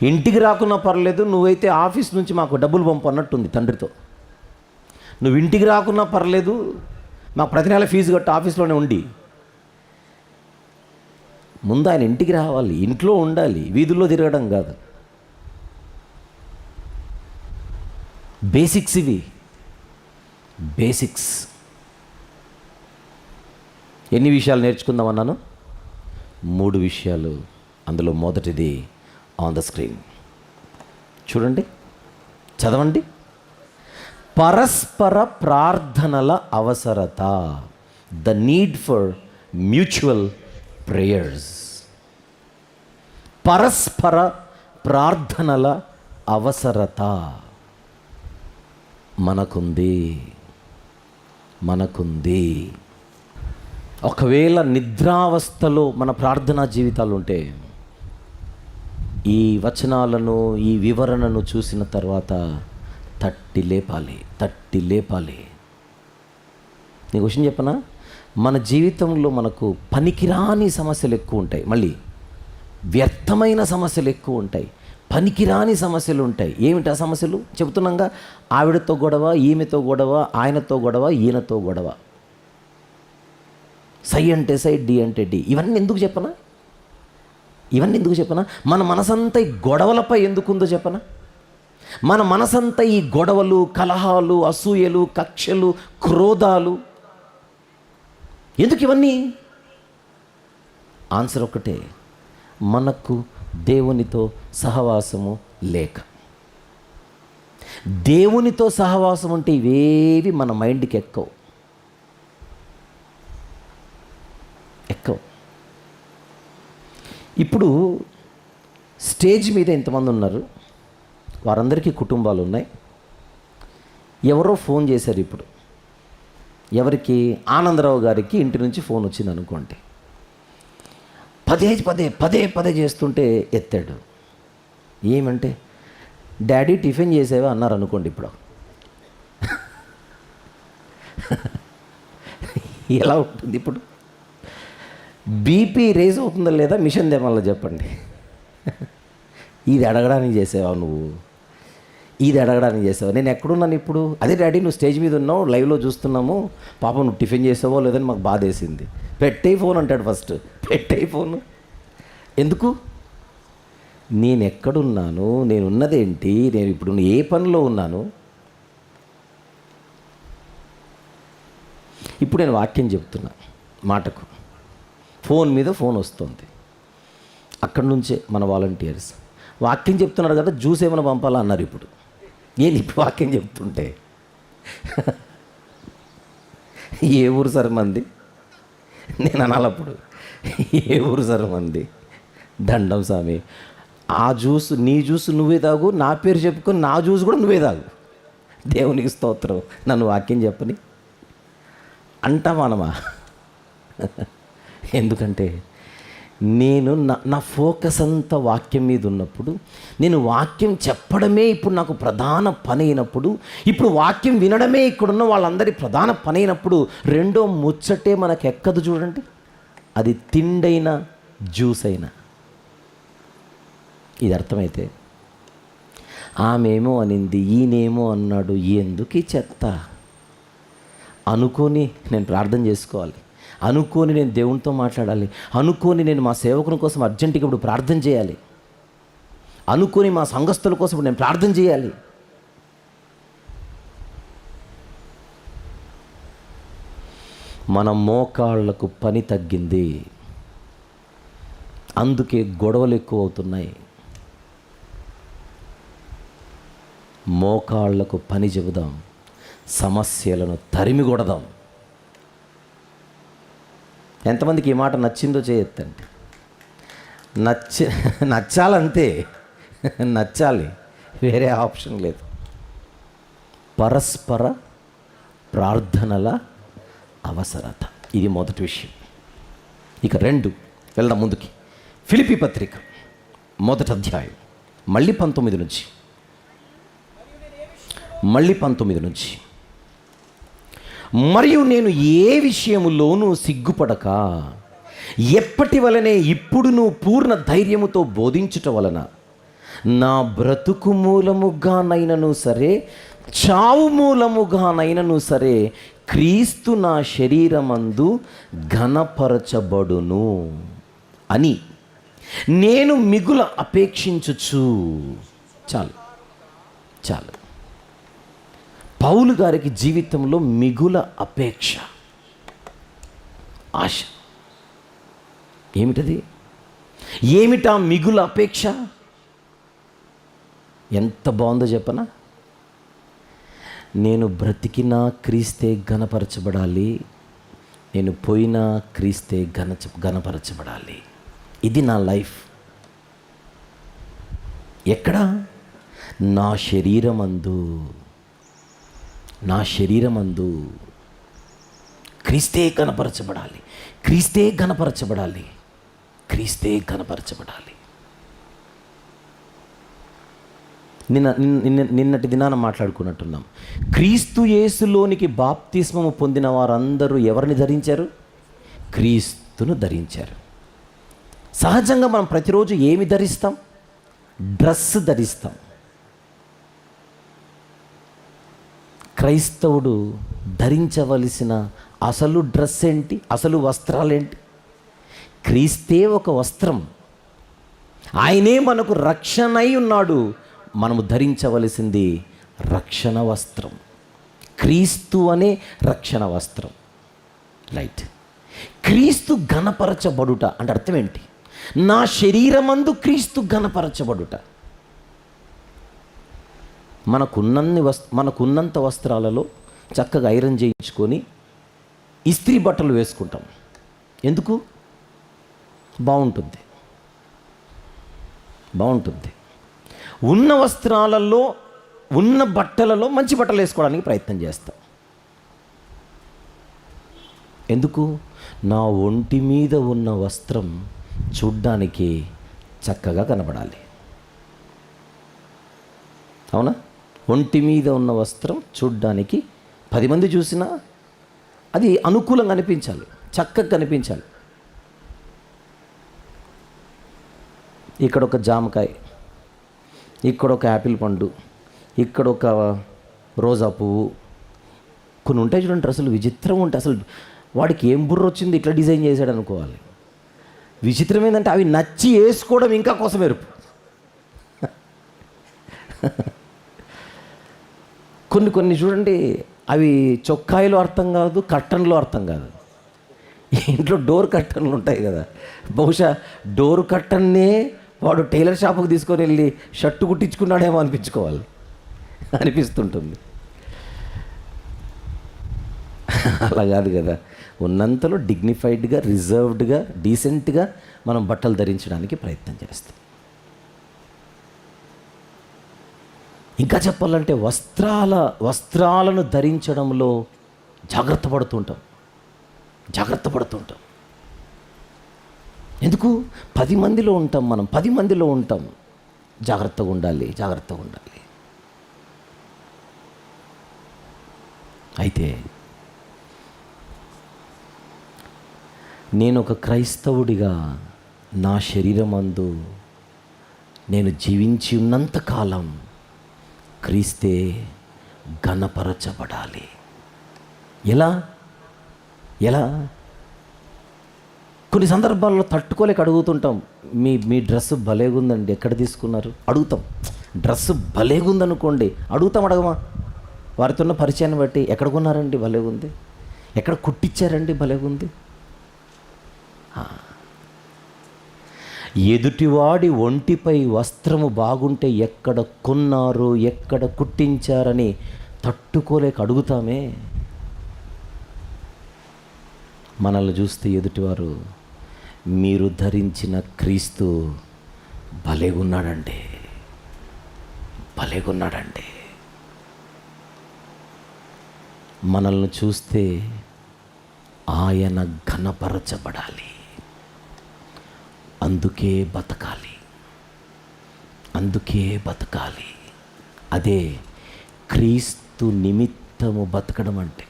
ఇంటికి రాకున్నా పర్లేదు, నువ్వైతే ఆఫీస్ నుంచి మాకు డబ్బులు పంపు అన్నట్టుంది తండ్రితో. నువ్వు ఇంటికి రాకున్నా పర్లేదు, మాకు ప్రతి నెల ఫీజు కట్టి ఆఫీస్లోనే ఉండి. ముందు ఆయన ఇంటికి రావాలి, ఇంట్లో ఉండాలి, వీధుల్లో తిరగడం కాదు. బేసిక్స్ ఇవి, బేసిక్స్. ఎన్ని విషయాలు నేర్చుకుందామన్నాను? 3 విషయాలు. అందులో మొదటిది ఆన్ ద స్క్రీన్ చూడండి, చదవండి. పరస్పర ప్రార్థనల అవసరత, the need for mutual prayers. పరస్పర ప్రార్థనల అవసరత మనకుంది. ఒకవేళ నిద్రావస్థలో మన ప్రార్థనా జీవితాలు ఉంటే, ఈ వచనాలను, ఈ వివరణను చూసిన తర్వాత తట్టి లేపాలి. నీకు విషయం చెప్పనా? మన జీవితంలో మనకు పనికిరాని సమస్యలు ఎక్కువ ఉంటాయి, మళ్ళీ వ్యర్థమైన సమస్యలు ఎక్కువ ఉంటాయి, పనికిరాని సమస్యలు ఉంటాయి. ఏమిటి ఆ సమస్యలు? చెబుతున్నాగా, ఆవిడతో గొడవ, ఈమెతో గొడవ, ఆయనతో గొడవ, ఈయనతో గొడవ, సై అంటే సై, డి అంటే డి. ఇవన్నీ ఎందుకు చెప్పనా? మన మనసంతా ఈ గొడవలపై ఎందుకుందో చెప్పనా? మన మనసంతా ఈ గొడవలు, కలహాలు, అసూయలు, కక్షలు, క్రోధాలు ఎందుకు ఇవన్నీ? ఆన్సర్ ఒకటే, మనకు దేవునితో సహవాసము లేక. దేవునితో సహవాసం అంటే ఇవేవి మన మైండ్కి ఎక్కవు. ఇప్పుడు స్టేజ్ మీద ఎంతమంది ఉన్నారు? వారందరికీ కుటుంబాలు ఉన్నాయి. ఎవరో ఫోన్ చేశారు. ఇప్పుడు ఎవరికి? ఆనందరావు గారికి ఇంటి నుంచి ఫోన్ వచ్చింది అనుకోండి. పదే చేస్తుంటే ఎత్తాడు. ఏమంటే, డాడీ టిఫిన్ చేసేవా అన్నారు అనుకోండి. ఇప్పుడు ఎలా ఉంటుంది? ఇప్పుడు బీపీ రేజ్ అవుతుందా లేదా? మిషన్ దేమల్లా చెప్పండి. ఇది అడగడానికి చేసావా నువ్వు? నేను ఎక్కడున్నాను ఇప్పుడు? అదే డాడీ, నువ్వు స్టేజ్ మీద ఉన్నావు, లైవ్లో చూస్తున్నాము, పాపం నువ్వు టిఫిన్ చేసావో లేదని మాకు బాధ వేసింది. పెట్టే ఫోన్ అంటాడు ఫస్ట్. పెట్టే ఫోను ఎందుకు? నేను ఎక్కడున్నాను, నేనున్నదేంటి, నేను ఇప్పుడు ఏ పనిలో ఉన్నాను? ఇప్పుడు నేను వాక్యం చెప్తున్నా, మాటకు ఫోన్ మీద ఫోన్ వస్తుంది. అక్కడి నుంచే మన వాలంటీర్స్ వాక్యం చెప్తున్నారు కదా, జ్యూస్ ఏమైనా పంపాలా అన్నారు. ఇప్పుడు ఇప్పుడు వాక్యం చెప్తుంటే ఏ ఊరు సార్ మంది? నేను అనాలప్పుడు, ఏ ఊరు సార్ మంది? దండం స్వామి, ఆ జ్యూస్, నీ జ్యూస్ నువ్వే తాగు, నా పేరు చెప్పుకొని నా జ్యూస్ కూడా నువ్వే తాగు, దేవునికి స్తోత్రం, నన్ను వాక్యం చెప్పని అంటామానమా? ఎందుకంటే నేను నా ఫోకస్ అంతా వాక్యం మీద ఉన్నప్పుడు, నేను వాక్యం చెప్పడమే ఇప్పుడు నాకు ప్రధాన పని అయినప్పుడు, ఇప్పుడు వాక్యం వినడమే ఇక్కడున్న వాళ్ళందరి ప్రధాన పని అయినప్పుడు, రెండో ముచ్చటే మనకు ఎక్కదు. చూడండి, అది తిండైనా జ్యూస్ అయినా. ఇది అర్థమైతే ఆమెమో అనింది, ఈయనేమో అన్నాడు, ఎందుకు ఈ చెత్త అనుకొని నేను ప్రార్థన చేసుకోవాలి, అనుకొని నేను దేవునితో మాట్లాడాలి, అనుకొని నేను మా సేవకుని కోసం అర్జెంటుగా ఇప్పుడు ప్రార్థన చేయాలి, అనుకొని మా సంఘస్థుల కోసం ఇప్పుడు నేను ప్రార్థన చేయాలి. మన మోకాళ్లకు పని తగ్గింది, అందుకే గొడవలు ఎక్కువ అవుతున్నాయి. మోకాళ్లకు పని చెబుదాం, సమస్యలను తరిమి కొడదాం. ఎంతమందికి ఈ మాట నచ్చిందో చేయొద్దండి. నచ్చాలంతే, నచ్చాలి, వేరే ఆప్షన్ లేదు. పరస్పర ప్రార్థనల అవసరత, ఇది మొదటి విషయం. ఇక 2 వెళ్దాం ముందుకి. ఫిలిప్పీ పత్రిక 1వ అధ్యాయం మళ్ళీ 19 నుంచి. మరియు నేను ఏ విషయములోనూ సిగ్గుపడక ఎప్పటి వలనే ఇప్పుడును పూర్ణ ధైర్యముతో బోధించుట వలన నా బ్రతుకు మూలముగానైనను సరే, చావు మూలముగానైనను సరే, క్రీస్తు నా శరీరమందు ఘనపరచబడును అని నేను మిగుల అపేక్షించుచు. చాలు. పౌలు గారికి జీవితంలో మిగుల అపేక్ష, ఆశ. ఏమిటది? ఏమిటా మిగుల అపేక్ష? ఎంత బాగుందో చెప్పనా? నేను బ్రతికినా క్రీస్తే ఘనపరచబడాలి, నేను పోయినా క్రీస్తే ఘనపరచబడాలి. ఇది నా లైఫ్. ఎక్కడ? నా శరీరమందు క్రీస్తే ఘనపరచబడాలి, క్రీస్తే ఘనపరచబడాలి, క్రీస్తే ఘనపరచబడాలి. నిన్నటి దినాన మాట్లాడుకున్నట్టున్నాం. క్రీస్తు యేసులోనికి బాప్తిస్మము పొందిన వారందరూ ఎవరిని ధరించారు? క్రీస్తును ధరించారు. సహజంగా మనం ప్రతిరోజు ఏమి ధరిస్తాం? డ్రెస్ ధరిస్తాం. క్రైస్తవుడు ధరించవలసిన అసలు డ్రెస్ ఏంటి? అసలు వస్త్రాలేంటి? క్రీస్తే ఒక వస్త్రం, ఆయనే మనకు రక్షణ అయి ఉన్నాడు. మనము ధరించవలసింది రక్షణ వస్త్రం, క్రీస్తు అనే రక్షణ వస్త్రం. రైట్. క్రీస్తు ఘనపరచబడుట అంటే అర్థం ఏంటి? నా శరీరమందు క్రీస్తు ఘనపరచబడుట. మనకున్నంత వస్త్రాలలో చక్కగా ఐరన్ చేయించుకొని ఇస్త్రీ బట్టలు వేసుకుంటాం. ఎందుకు? బాగుంటుంది. ఉన్న వస్త్రాలలో, ఉన్న బట్టలలో మంచి బట్టలు వేసుకోవడానికి ప్రయత్నం చేస్తాం. ఎందుకు? నా ఒంటి మీద ఉన్న వస్త్రం చూడ్డానికి చక్కగా కనబడాలి. అవునా? ఒంటి మీద ఉన్న వస్త్రం చూడ్డానికి 10 మంది చూసినా అది అనుకూలంగా అనిపించాలి, చక్కగా కనిపించాలి. ఇక్కడ ఒక జామకాయ, ఇక్కడ ఒక యాపిల్ పండు, ఇక్కడ ఒక రోజా పువ్వు, కొన్ని ఉంటాయి చూడండి. అసలు విచిత్రం ఉంటాయి. అసలు వాడికి ఏం బుర్ర వచ్చింది ఇట్లా డిజైన్ చేశాడు అనుకోవాలి. విచిత్రం ఏంటంటే అవి నచ్చి వేసుకోవడం ఇంకా కోసం ఎరుపు. కొన్ని చూడండి, అవి చొక్కాయిలో అర్థం కాదు, కర్టన్లో అర్థం కాదు. ఇంట్లో డోర్ కర్టన్లు ఉంటాయి కదా, బహుశా డోర్ కర్టన్నే వాడు టైలర్ షాపుకి తీసుకొని వెళ్ళి షర్టు కుట్టించుకున్నాడేమో అనిపిస్తుంటుంది. అలా కాదు కదా. ఉన్నంతలో డిగ్నిఫైడ్గా, రిజర్వ్డ్గా, డీసెంట్గా మనం బట్టలు ధరించడానికి ప్రయత్నం చేస్తాం. ఇంకా చెప్పాలంటే వస్త్రాలను ధరించడంలో జాగ్రత్త పడుతుంటాం. ఎందుకు? 10 మందిలో ఉంటాం మనం, 10 మందిలో ఉంటాం. జాగ్రత్తగా ఉండాలి. అయితే నేను ఒక క్రైస్తవుడిగా నా శరీరమందు నేను జీవించి ఉన్నంత కాలం క్రీస్తే ఘనపరచబడాలి. ఎలా ఎలా కొన్ని సందర్భాల్లో తట్టుకోలేక అడుగుతుంటాం, మీ డ్రెస్సు భలేగుందండి, ఎక్కడ తీసుకున్నారు అడుగుతాం. డ్రెస్సు భలేగుందనుకోండి, అడగమా? వారితో ఉన్న పరిచయాన్ని బట్టి ఎక్కడ కొన్నారండి, భలేగుంది, ఎక్కడ కుట్టించారండి, భలేగుంది. ఎదుటివాడి ఒంటిపై వస్త్రము బాగుంటే ఎక్కడ కొన్నారు, ఎక్కడ కుట్టించారని తట్టుకోలేక అడుగుతామే. మనల్ని చూస్తే ఎదుటివారు, మీరు ధరించిన క్రీస్తు భలేగున్నాడండి, భలేగున్నాడండి. మనల్ని చూస్తే ఆయన ఘనపరచబడాలి, అందుకే బతకాలి, అందుకే బతకాలి. అదే క్రీస్తు నిమిత్తము బతకడం అంటే.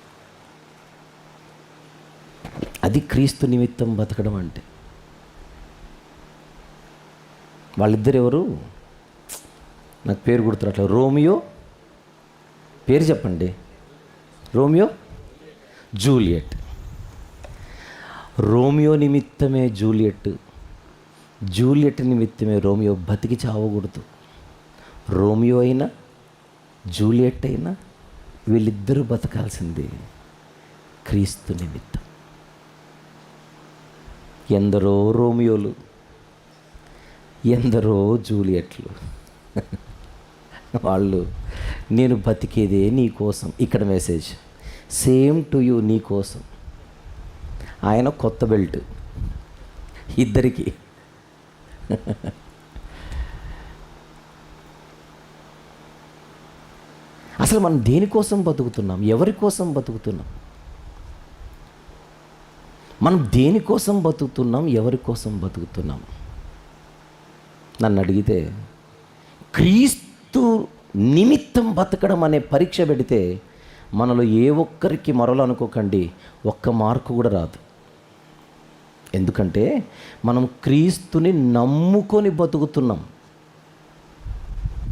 అది క్రీస్తు నిమిత్తం బతకడం అంటే. వాళ్ళిద్దరు ఎవరు? నాకు పేరు గుర్తున్నట్లు. రోమియో, పేరు చెప్పండి. Romeo Juliet. రోమియో నిమిత్తమే జూలియట్, జూలియట్ నిమిత్తమే రోమియో బతికి చావకూడదు. రోమియో అయినా జూలియట్ అయినా వీళ్ళిద్దరూ బతకాల్సిందే క్రీస్తు నిమిత్తం. ఎందరో రోమియోలు, ఎందరో జూలియట్లు, వాళ్ళు నేను బతికేదే నీ కోసం. ఇక్కడ మెసేజ్ సేమ్ టు యూ, నీ కోసం. ఆయన కొత్త బెల్ట్ ఇద్దరికి. అసలు మనం దేనికోసం బతుకుతున్నాం, ఎవరి కోసం బతుకుతున్నాం? మనం దేనికోసం బతుకుతున్నాం, ఎవరి కోసం బతుకుతున్నాం? నన్ను అడిగితే క్రీస్తు నిమిత్తం బతకడం అనే పరీక్ష పెడితే మనలో ఏ ఒక్కరికి మరొలు అనుకోకండి, ఒక్క మార్కు కూడా రాదు. ఎందుకంటే మనం క్రీస్తుని నమ్ముకొని బతుకుతున్నాం.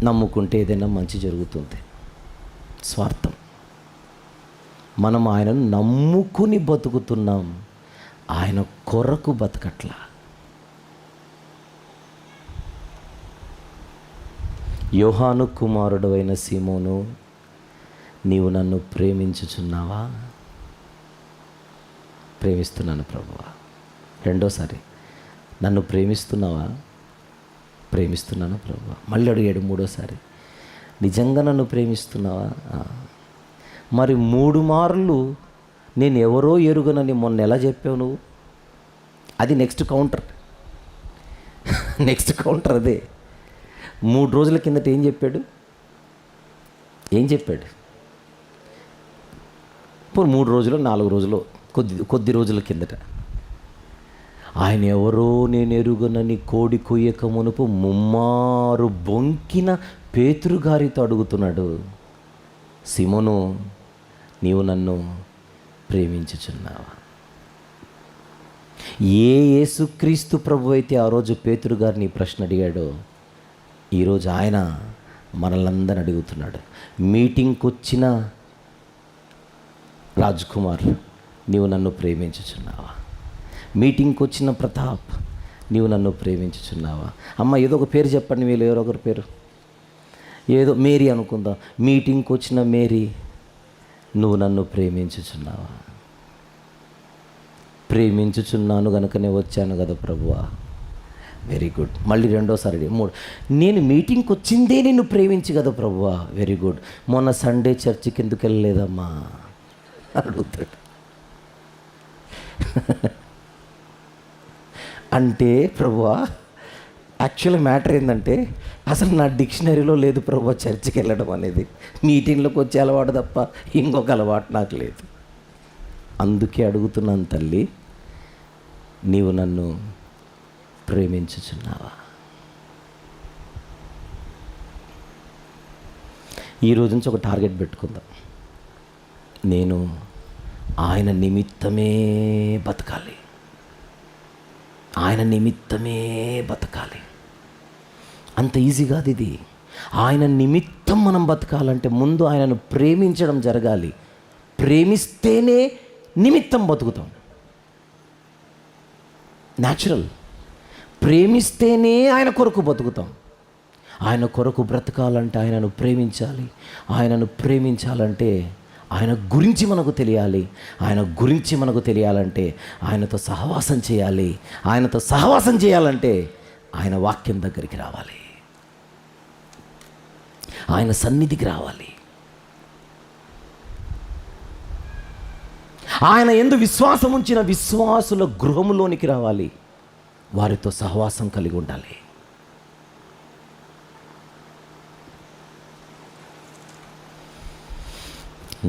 నమ్ముకుంటే ఏదైనా మంచి జరుగుతుంది. స్వార్థం. మనం ఆయనను నమ్ముకుని బతుకుతున్నాం, ఆయన కొరకు బతకట్లా. యోహాను కుమారుడు అయిన సీమోను, నీవు నన్ను ప్రేమించుచున్నావా? ప్రేమిస్తున్నాను ప్రభువా. రెండోసారి, నన్ను ప్రేమిస్తున్నావా? ప్రేమిస్తున్నాను ప్రభువా. మళ్ళీ అడిగాడు మూడోసారి, నిజంగా నన్ను ప్రేమిస్తున్నావా? మరి 3 మార్లు నేను ఎవరో ఎరుగనని మొన్న ఎలా చెప్పావు నువ్వు? అది నెక్స్ట్ కౌంటర్. నెక్స్ట్ కౌంటర్ అదే. 3 రోజుల కిందట ఏం చెప్పాడు? ఇప్పుడు 3 రోజులు 4 రోజులు కొద్ది రోజుల కిందట ఆయన ఎవరో నేను ఎరుగనని కోడి కొయ్యక మునుపు ముమ్మారు బొంకిన పేతురు గారితో అడుగుతున్నాడు, సీమోను నీవు నన్ను ప్రేమించుచున్నావా? ఏ యేసుక్రీస్తు ప్రభు అయితే ఆ రోజు పేతురు గారిని ప్రశ్న అడిగాడో, ఈరోజు ఆయన మనల్ని అడుగుతున్నాడు. మీటింగ్కి వచ్చిన రాజ్ కుమార్, నీవు నన్ను ప్రేమించుచున్నావా? మీటింగ్కి వచ్చిన ప్రతాప్, నీవు నన్ను ప్రేమించుచున్నావా? అమ్మ ఏదో ఒక పేరు చెప్పండి, వీళ్ళు ఎవరో ఒకరి పేరు, ఏదో మేరీ అనుకుందాం. మీటింగ్కి వచ్చిన మేరీ, నువ్వు నన్ను ప్రేమించుచున్నావా? ప్రేమించుచున్నాను కనుకనే వచ్చాను కదా ప్రభువా. Very good. మళ్ళీ రెండోసారి 3, నేను మీటింగ్కి వచ్చిందే నిన్ను ప్రేమించి కదా ప్రభువా. Very good. మొన్న సండే చర్చికి ఎందుకు వెళ్ళలేదమ్మా అడుగుతాడు. అంటే ప్రభువా, యాక్చువల్ మ్యాటర్ ఏంటంటే అసలు నా డిక్షనరీలో లేదు ప్రభువా చర్చికి వెళ్ళడం అనేది. మీటింగ్లోకి వచ్చే అలవాటు తప్ప ఇంకొక అలవాటు నాకు లేదు. అందుకే అడుగుతున్నాను తల్లి, నీవు నన్ను ప్రేమించుచున్నావా? ఈ రోజు నుంచి ఒక టార్గెట్ పెట్టుకుందాం. నేను ఆయన నిమిత్తమే బతకాలి. ఆయన నిమిత్తమే బతకాలి. అంత ఈజీ కాదు ఇది. ఆయన నిమిత్తం మనం బతకాలంటే ముందు ఆయనను ప్రేమించడం జరగాలి. ప్రేమిస్తేనే నిమిత్తం బతుకుతాం. న్యాచురల్. ప్రేమిస్తేనే ఆయన కొరకు బతుకుతాం. ఆయన కొరకు బ్రతకాలంటే ఆయనను ప్రేమించాలి. ఆయనను ప్రేమించాలంటే ఆయన గురించి మనకు తెలియాలి. ఆయన గురించి మనకు తెలియాలంటే ఆయనతో సహవాసం చేయాలి. ఆయనతో సహవాసం చేయాలంటే ఆయన వాక్యం దగ్గరికి రావాలి, ఆయన సన్నిధికి రావాలి. ఆయన యందు విశ్వాసం ఉంచిన విశ్వాసుల గృహములోనికి రావాలి. వారితో సహవాసం కలిగి ఉండాలి.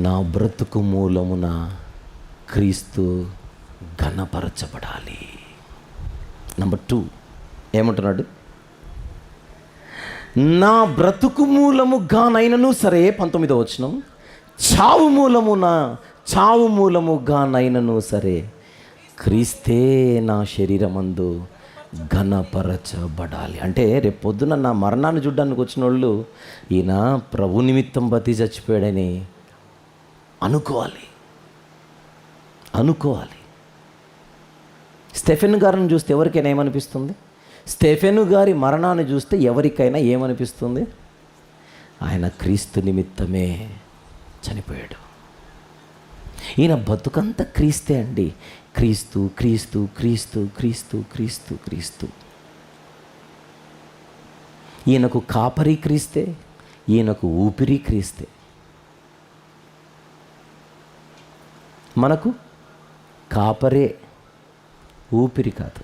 నా బ్రతుకు మూలమున క్రీస్తు ఘనపరచబడాలి. నంబర్ 2 ఏమంటున్నాడు? నా బ్రతుకు మూలముగానైనను సరే, 19వ వచనం, చావు మూలముగానైనను సరే క్రీస్తే నా శరీరమందు ఘనపరచబడాలి. అంటే రేపు పొద్దున నా మరణాన్ని చూడ్డానికి వచ్చిన వాళ్ళు ఈయన ప్రభు నిమిత్తం బతి చచ్చిపోయాడని అనుకోవాలి. స్టెఫెన్ గారిని చూస్తే ఎవరికైనా ఏమనిపిస్తుంది? స్టెఫెను గారి మరణాన్ని చూస్తే ఎవరికైనా ఏమనిపిస్తుంది? ఆయన క్రీస్తు నిమిత్తమే చనిపోయాడు. ఈయన బతుకంతా క్రీస్తే అండి. క్రీస్తు క్రీస్తు క్రీస్తు క్రీస్తు క్రీస్తు క్రీస్తు. ఈయనకు కాపరి క్రీస్తే, ఈయనకు ఊపిరి క్రీస్తే. మనకు కాపరే, ఊపిరి కాదు.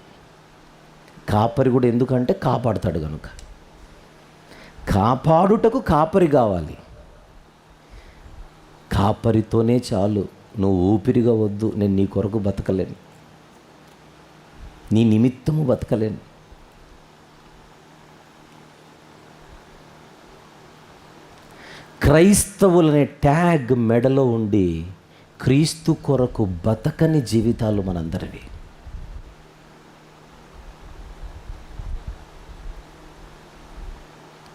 కాపరి కూడా ఎందుకంటే కాపాడుతాడు కనుక. కాపాడుటకు కాపరి కావాలి. కాపరితోనే చాలు. నువ్వు ఊపిరిగా వద్దు. నేను నీ కొరకు బతకలేను, నీ నిమిత్తము బతకలేను. క్రైస్తవులనే ట్యాగ్ మెడలో ఉండి క్రీస్తు కొరకు బతకని జీవితాలు మనందరివి.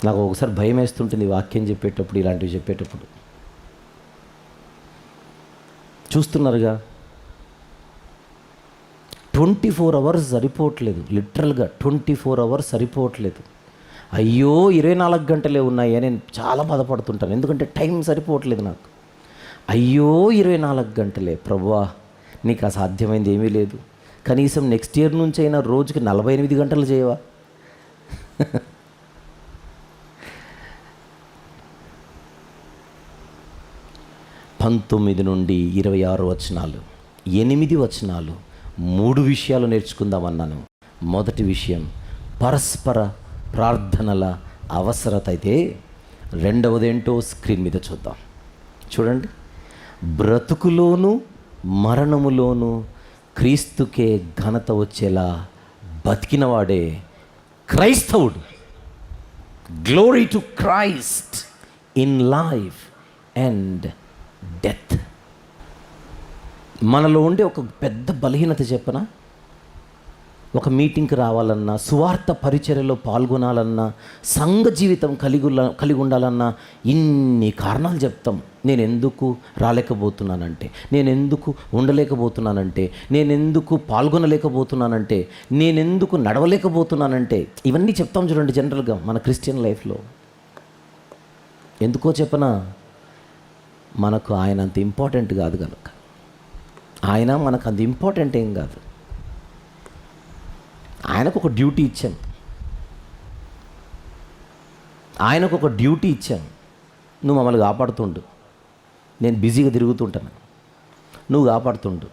నాకు ఒకసారి భయం వేస్తుంటుంది వాక్యం చెప్పేటప్పుడు, ఇలాంటివి చెప్పేటప్పుడు. చూస్తున్నారుగా, 24 అవర్స్ సరిపోవట్లేదు. లిటరల్గా 24 అవర్స్ సరిపోవట్లేదు. అయ్యో 24 గంటలే ఉన్నాయి అని నేను చాలా బాధపడుతుంటాను. ఎందుకంటే టైం సరిపోవట్లేదు నాకు. అయ్యో 24 గంటలే ప్రభువా, నీకు అసాధ్యమైంది ఏమీ లేదు. కనీసం నెక్స్ట్ ఇయర్ నుంచి అయినా రోజుకి 48 గంటలు చేయవా? 19 నుండి 26 వచనాలు, 8 వచనాలు, 3 విషయాలు నేర్చుకుందామన్నాను. మొదటి విషయం పరస్పర ప్రార్థనల అవసరత అయితే, రెండవదేంటో స్క్రీన్ మీద చూద్దాం. చూడండి, బ్రతుకులోను మరణములోను క్రీస్తుకే ఘనత వచ్చేలా బతికినవాడే క్రైస్తవుడు. Glory to Christ in life and death. మనలో ఉండే ఒక పెద్ద బలహీనత చెప్పనా? ఒక మీటింగ్కి రావాలన్నా, సువార్త పరిచర్యలో పాల్గొనాలన్నా, సంఘ జీవితం కలిగి ఉండాలన్నా ఇన్ని కారణాలు చెప్తాం. నేను ఎందుకు రాలేకపోతున్నానంటే, నేను ఎందుకు ఉండలేకపోతున్నానంటే, నేను ఎందుకు పాల్గొనలేకపోతున్నానంటే, నేను ఎందుకు నడవలేకపోతున్నానంటే, ఇవన్నీ చెప్తాం చూడండి. జనరల్గా మన క్రిస్టియన్ లైఫ్లో ఎందుకో చెప్పనా? మనకు ఆయన అంత ఇంపార్టెంట్ కాదు కనుక. ఆయన మనకు అంత ఇంపార్టెంట్ ఏం కాదు. ఆయనకు ఒక డ్యూటీ ఇచ్చాం. నువ్వు మమ్మల్ని కాపాడుతుండు. నేను బిజీగా తిరుగుతుంటాను, నువ్వు కాపాడుతుండు.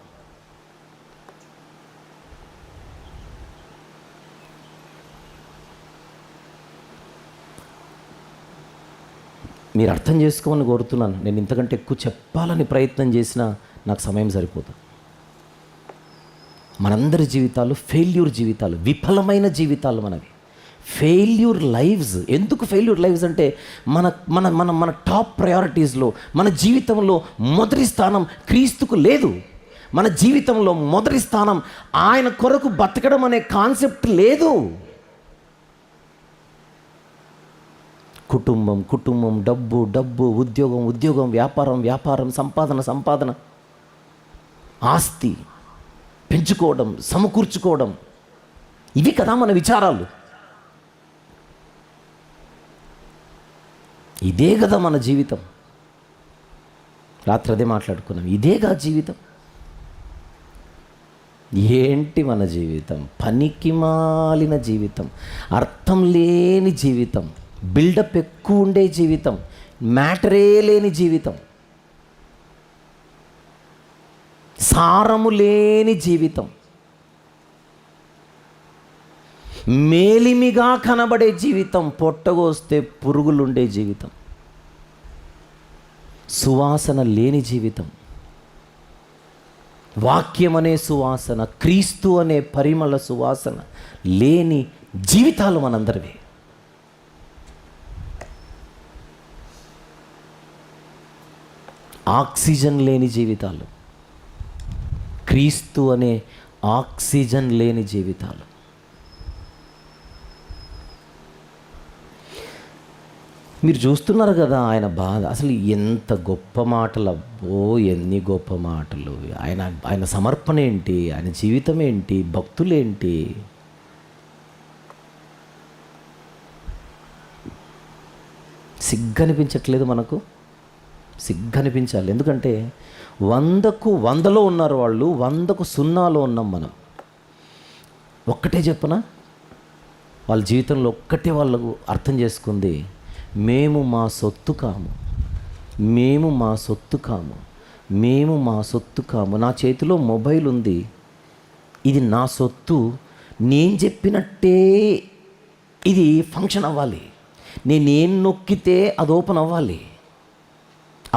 మీరు అర్థం చేసుకోమని కోరుతున్నాను. నేను ఇంతకంటే ఎక్కువ చెప్పాలని ప్రయత్నం చేసినా నాకు సమయం సరిపోతుంది. మనందరి జీవితాలు ఫెయిల్యూర్ జీవితాలు, విఫలమైన జీవితాలు మనవి. Failure lives. ఎందుకు ఫెయిల్యూర్ లైవ్స్ అంటే మన మన మన మన టాప్ ప్రయారిటీస్లో, మన జీవితంలో మొదటి స్థానం క్రీస్తుకు లేదు. మన జీవితంలో మొదటి స్థానం ఆయన కొరకు బతకడం అనే కాన్సెప్ట్ లేదు. కుటుంబం కుటుంబం, డబ్బు డబ్బు, ఉద్యోగం ఉద్యోగం, వ్యాపారం వ్యాపారం, సంపాదన సంపాదన, ఆస్తి పెంచుకోవడం, సమకూర్చుకోవడం, ఇవి కదా మన విచారాలు. ఇదే కదా మన జీవితం. రాత్రి అదే మాట్లాడుకున్నాం, ఇదేగా జీవితం. ఏంటి మన జీవితం? పనికి మాలిన జీవితం, అర్థం లేని జీవితం, బిల్డప్ ఎక్కువ ఉండే జీవితం, మ్యాటరే లేని జీవితం, సారము లేని జీవితం, మేలిమిగా కనబడే జీవితం, పొట్టగొస్తే పురుగులుండే జీవితం, సువాసన లేని జీవితం, వాక్యం అనే సువాసన, క్రీస్తు అనే పరిమళ సువాసన లేని జీవితాలు మనందరివి. ఆక్సిజన్ లేని జీవితాలు, క్రీస్తు అనే ఆక్సిజన్ లేని జీవితాలు. మీరు చూస్తున్నారు కదా ఆయన బాధ. అసలు ఎంత గొప్ప మాటలు, అబ్బో ఎన్ని గొప్ప మాటలు. ఆయన సమర్పణ ఏంటి, ఆయన జీవితం ఏంటి, భక్తులేంటి. సిగ్గనిపించట్లేదు మనకు? సిగ్గనిపించాలి. ఎందుకంటే 100కు 100లో ఉన్నారు వాళ్ళు, 100కు 0లో ఉన్నాం మనం. ఒక్కటే చెప్పనా, వాళ్ళ జీవితంలో ఒక్కటే వాళ్ళకు అర్థం చేసుకుంది, మేము మా సొత్తు కాము, మేము మా సొత్తు కాము, మేము మా సొత్తు కాము. నా చేతిలో మొబైల్ ఉంది, ఇది నా సొత్తు, నేను చెప్పినట్టే ఇది ఫంక్షన్ అవ్వాలి, నేనేం నొక్కితే అది ఓపెన్ అవ్వాలి,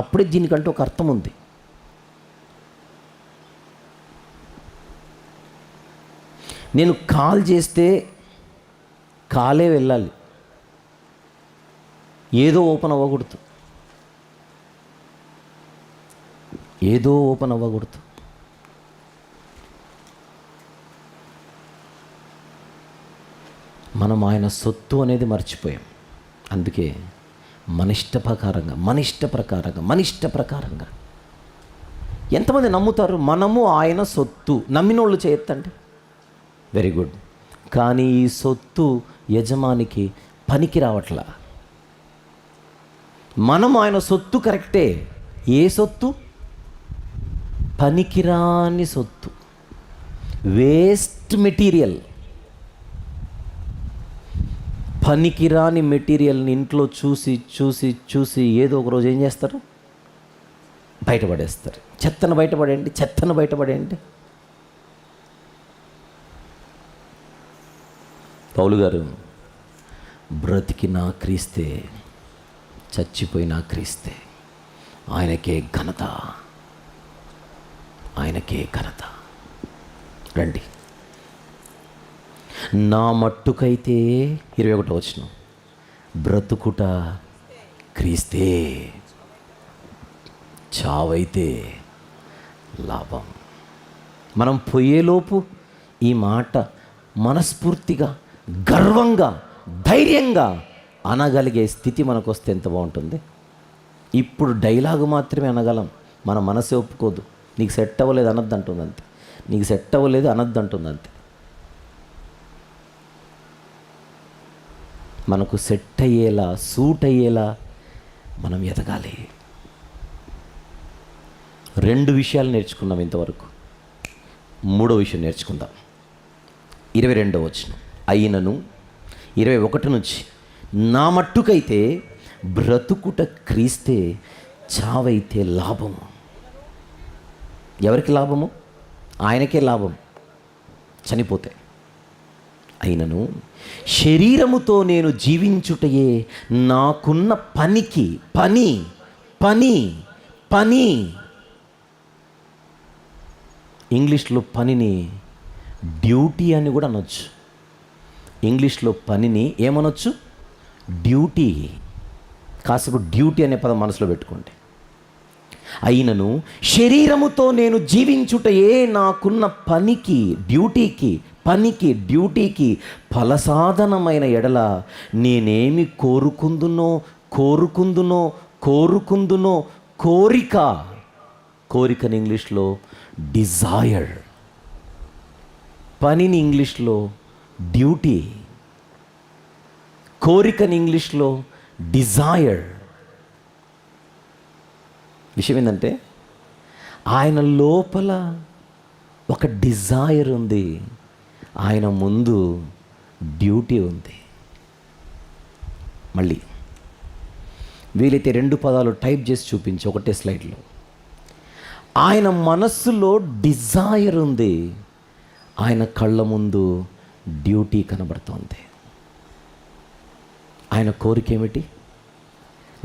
అప్పుడే దీనికంటే ఒక అర్థం ఉంది. నేను కాల్ చేస్తే కాలే వెళ్ళాలి, ఏదో ఓపెన్ అవ్వకూడదు, ఏదో ఓపెన్ అవ్వకూడదు. మనం ఆయన సొత్తు అనేది మర్చిపోయాం. అందుకే మనిష్ట ప్రకారంగా ఎంతమంది నమ్ముతారు? మనము ఆయన సొత్తు, నమ్మినోళ్ళు చేయొద్దండి, వెరీ గుడ్. కానీ ఈ సొత్తు యజమానికి పనికి రావట్లా. మనం ఆయన సొత్తు కరెక్టే, ఏ సొత్తు? పనికిరాని సొత్తు, వేస్ట్ మెటీరియల్. పనికిరాని మెటీరియల్ని ఇంట్లో చూసి చూసి చూసి ఏదో ఒక రోజు ఏం చేస్తారు? బయటపడేస్తారు. చెత్తను బయటపడేయండి. పౌలు గారు, బ్రతికినా క్రీస్తే, చచ్చిపోయినా క్రీస్తే, ఆయనకే ఘనత. రండి. నా మట్టుకైతే 21వ వచనం, బ్రతుకుట క్రీస్తే, చావైతే లాభం. మనం పోయేలోపు ఈ మాట మనస్ఫూర్తిగా, గర్వంగా, ధైర్యంగా అనగలిగే స్థితి మనకు వస్తే ఎంత బాగుంటుంది. ఇప్పుడు డైలాగు మాత్రమే అనగలం, మన మనసే ఒప్పుకోదు. నీకు సెట్ అవ్వలేదు అనొద్దంటుంది అంతే, నీకు సెట్ అవ్వలేదు అనొద్దంటుంది అంతే. మనకు సెట్ అయ్యేలా, సూట్ అయ్యేలా మనం ఎదగాలి. 2 విషయాలు నేర్చుకున్నాం ఇంతవరకు. 3వ విషయం నేర్చుకుందాం. 22వ వచనం, అయినను 21 నుంచి, నా మట్టుకైతే బ్రతుకుట క్రీస్తే, చావైతే లాభము. ఎవరికి లాభము? ఆయనకే లాభం చనిపోతే. అయినను శరీరముతో నేను జీవించుటయే నాకున్న పనికి, పని ఇంగ్లీష్లో పనిని డ్యూటీ అని కూడా అనొచ్చు. ఇంగ్లీష్లో పనిని ఏమనొచ్చు? డ్యూటీ. కాసేపు డ్యూటీ అనే పదం మనసులో పెట్టుకోండి. అయినను శరీరముతో నేను జీవించుటయే నాకున్న డ్యూటీకి ఫలసాధనమైన ఎడల నేనేమి కోరుకుందునో కోరికని ఇంగ్లీష్లో డిజైర్, పనిని ఇంగ్లీష్లో డ్యూటీ, కోరికని ఇంగ్లీష్లో డిజైర్. విషయం ఏంటంటే ఆయన లోపల ఒక డిజైర్ ఉంది, ఆయన ముందు డ్యూటీ ఉంది. మళ్ళీ వీలైతే 2 పదాలు టైప్ చేసి చూపించి ఒకటే స్లైడ్లో. ఆయన మనస్సులో డిజైర్ ఉంది, ఆయన కళ్ళ ముందు డ్యూటీ కనబడుతోంది. ఆయన కోరిక ఏమిటి?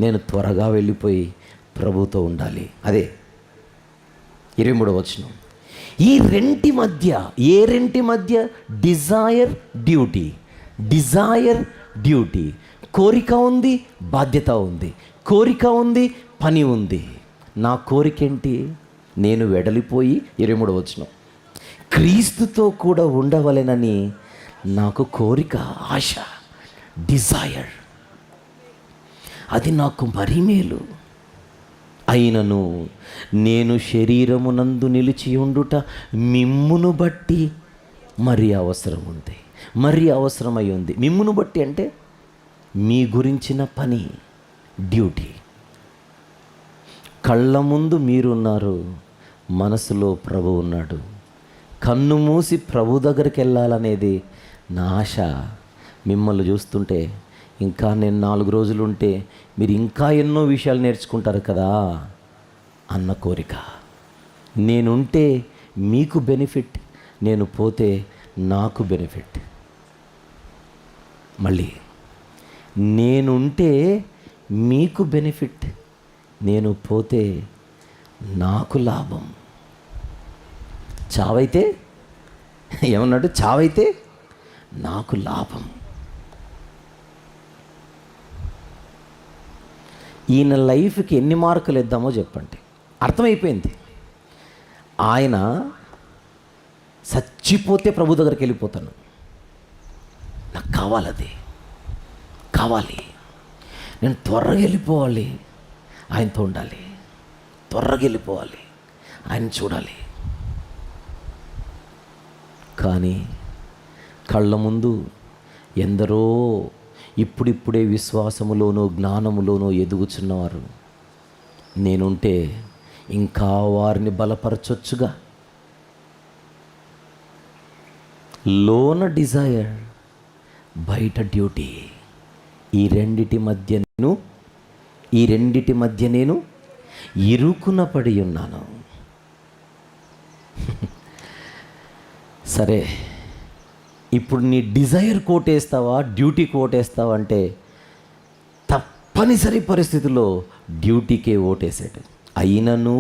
నేను త్వరగా వెళ్ళిపోయి ప్రభుతో ఉండాలి. అదే 23వ వచనం. ఈ రెంటి మధ్య డిజైర్ డ్యూటీ. కోరిక ఉంది, బాధ్యత ఉంది. కోరిక ఉంది, పని ఉంది. నా కోరిక ఏంటి? నేను వెడలిపోయి 23వ వచనం, క్రీస్తుతో కూడా ఉండవలెనని నాకు కోరిక, ఆశ, డిజైర్. అది నాకు మరీ మేలు. అయినను నేను శరీరమునందు నిలిచి ఉండుట మిమ్మును బట్టి మరీ అవసరమై ఉంది. మిమ్మును బట్టి అంటే మీ గురించిన పని, డ్యూటీ. కళ్ళ ముందు మీరున్నారు, మనసులో ప్రభు ఉన్నాడు. కన్ను మూసి ప్రభు దగ్గరికి వెళ్ళాలనేది నా ఆశ. మిమ్మల్ని చూస్తుంటే ఇంకా నేను 4 రోజులు ఉంటే మీరు ఇంకా ఎన్నో విషయాలు నేర్చుకుంటారు కదా అన్న కోరిక. నేనుంటే మీకు బెనిఫిట్, నేను పోతే నాకు బెనిఫిట్. మళ్ళీ నేనుంటే మీకు బెనిఫిట్, నేను పోతే నాకు లాభం. చావైతే నాకు లాభం. ఈయన లైఫ్కి ఎన్ని మార్కులు ఇద్దామో చెప్పండి. అర్థమైపోయింది, ఆయన చచ్చిపోతే ప్రభు దగ్గరికి వెళ్ళిపోతాను. నాకు కావాలి, నేను త్వరగా వెళ్ళిపోవాలి, ఆయనతో ఉండాలి, త్వరగా వెళ్ళిపోవాలి, ఆయన చూడాలి. కానీ కళ్ళ ముందు ఎందరో ఇప్పుడిప్పుడే విశ్వాసములోనూ జ్ఞానములోనూ ఎదుగుచున్నవారు. నేనుంటే ఇంకా వారిని బలపరచొచ్చుగా. లోన డిజైర్, బయట డ్యూటీ. ఈ రెండిటి మధ్య నేను ఇరుకున పడి ఉన్నాను. సరే, ఇప్పుడు నీ డిజైర్ కోటేస్తావా, డ్యూటీ కోటేస్తావా అంటే తప్పనిసరి పరిస్థితుల్లో డ్యూటీకే ఓటేసాడు. అయినను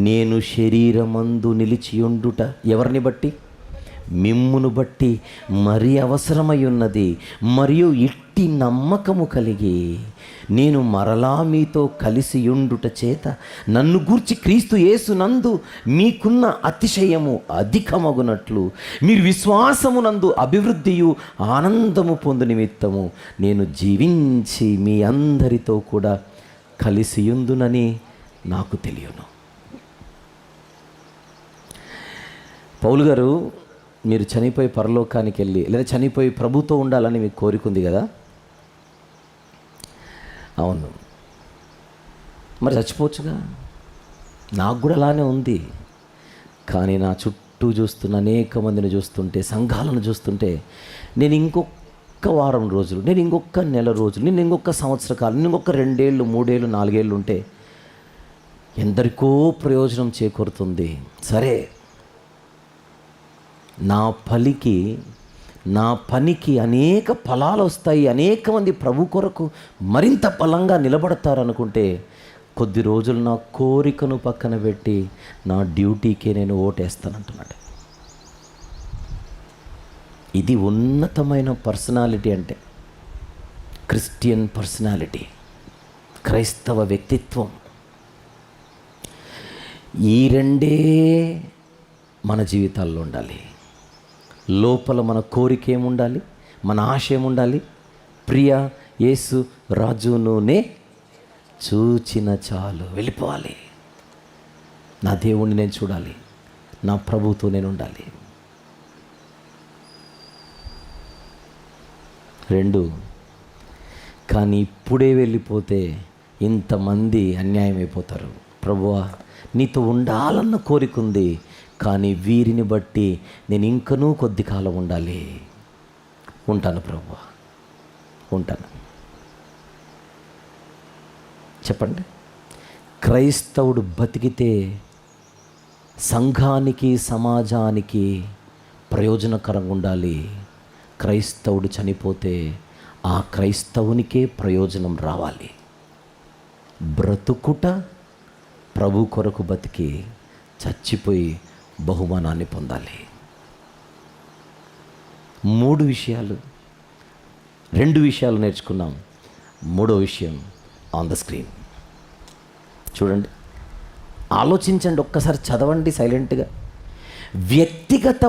నేను శరీరమందు నిలిచియుండుట ఎవరిని బట్టి? మిమ్మును బట్టి మరి అవసరమై ఉన్నది. మరియు ఇట్టి నమ్మకము కలిగి నేను మరలా మీతో కలిసి ఉండుట చేత నన్ను గూర్చి క్రీస్తు యేసునందు మీకున్న అతిశయము అధికమగునట్లు మీరు విశ్వాసమునందు అభివృద్ధియు ఆనందము పొందు నిమిత్తము నేను జీవించి మీ అందరితో కూడా కలిసియుందునని నాకు తెలియను. పౌలు గారు, మీరు చనిపోయి పరలోకానికి వెళ్ళి లేదా చనిపోయి ప్రభుతో ఉండాలని మీకు కోరికుంది కదా? అవును, మరి చచ్చిపోవచ్చుగా. నాకు కూడా అలానే ఉంది. కానీ నా చుట్టూ చూస్తున్న అనేక మందిని చూస్తుంటే, సంఘాలను చూస్తుంటే, నేను ఇంకొక వారం రోజులు, నేను ఇంకొక నెల రోజులు, నేను ఇంకొక సంవత్సర కాలం, ఇంకొక 2 ఏళ్ళు 3 ఏళ్ళు 4 ఏళ్ళు ఉంటే ఎందరికో ప్రయోజనం చేకూరుతుంది. సరే, నా పనికి అనేక ఫలాలు వస్తాయి, అనేక మంది ప్రభు కొరకు మరింత బలంగా నిలబడతారనుకుంటే కొద్ది రోజులు నా కోరికను పక్కన పెట్టి నా డ్యూటీకే నేను ఓటేస్తానంటున్నాడు. ఇది ఉన్నతమైన పర్సనాలిటీ అంటే, క్రిస్టియన్ పర్సనాలిటీ, క్రైస్తవ వ్యక్తిత్వం. ఈ రెండే మన జీవితాల్లో ఉండాలి. లోపల మన కోరిక ఏముండాలి, మన ఆశ ఏముండాలి? ప్రియ యేసు రాజునునే చూచిన చాలు, వెళ్ళిపోవాలి. నా దేవుణ్ణి నేను చూడాలి, నా ప్రభువుతో నేను ఉండాలి. 2, కానీ ఇప్పుడే వెళ్ళిపోతే ఇంతమంది అన్యాయం అయిపోతారు. ప్రభువా, నీతో ఉండాలన్న కోరిక ఉంది, కానీ వీరిని బట్టి నేను ఇంకనూ కొద్ది కాలం ఉండాలి. ఉంటాను ప్రభువా, ఉంటాను. చెప్పండి, క్రైస్తవుడు బతికితే సంఘానికి సమాజానికి ప్రయోజనకరంగా ఉండాలి. క్రైస్తవుడు చనిపోతే ఆ క్రైస్తవునికే ప్రయోజనం రావాలి. బ్రతుకుట ప్రభు కొరకు బతికి చచ్చిపోయి బహుమానాన్ని పొందాలి. 2 విషయాలు నేర్చుకున్నాం. 3వ విషయం ఆన్ ద స్క్రీన్ చూడండి, ఆలోచించండి, ఒక్కసారి చదవండి సైలెంట్గా. వ్యక్తిగత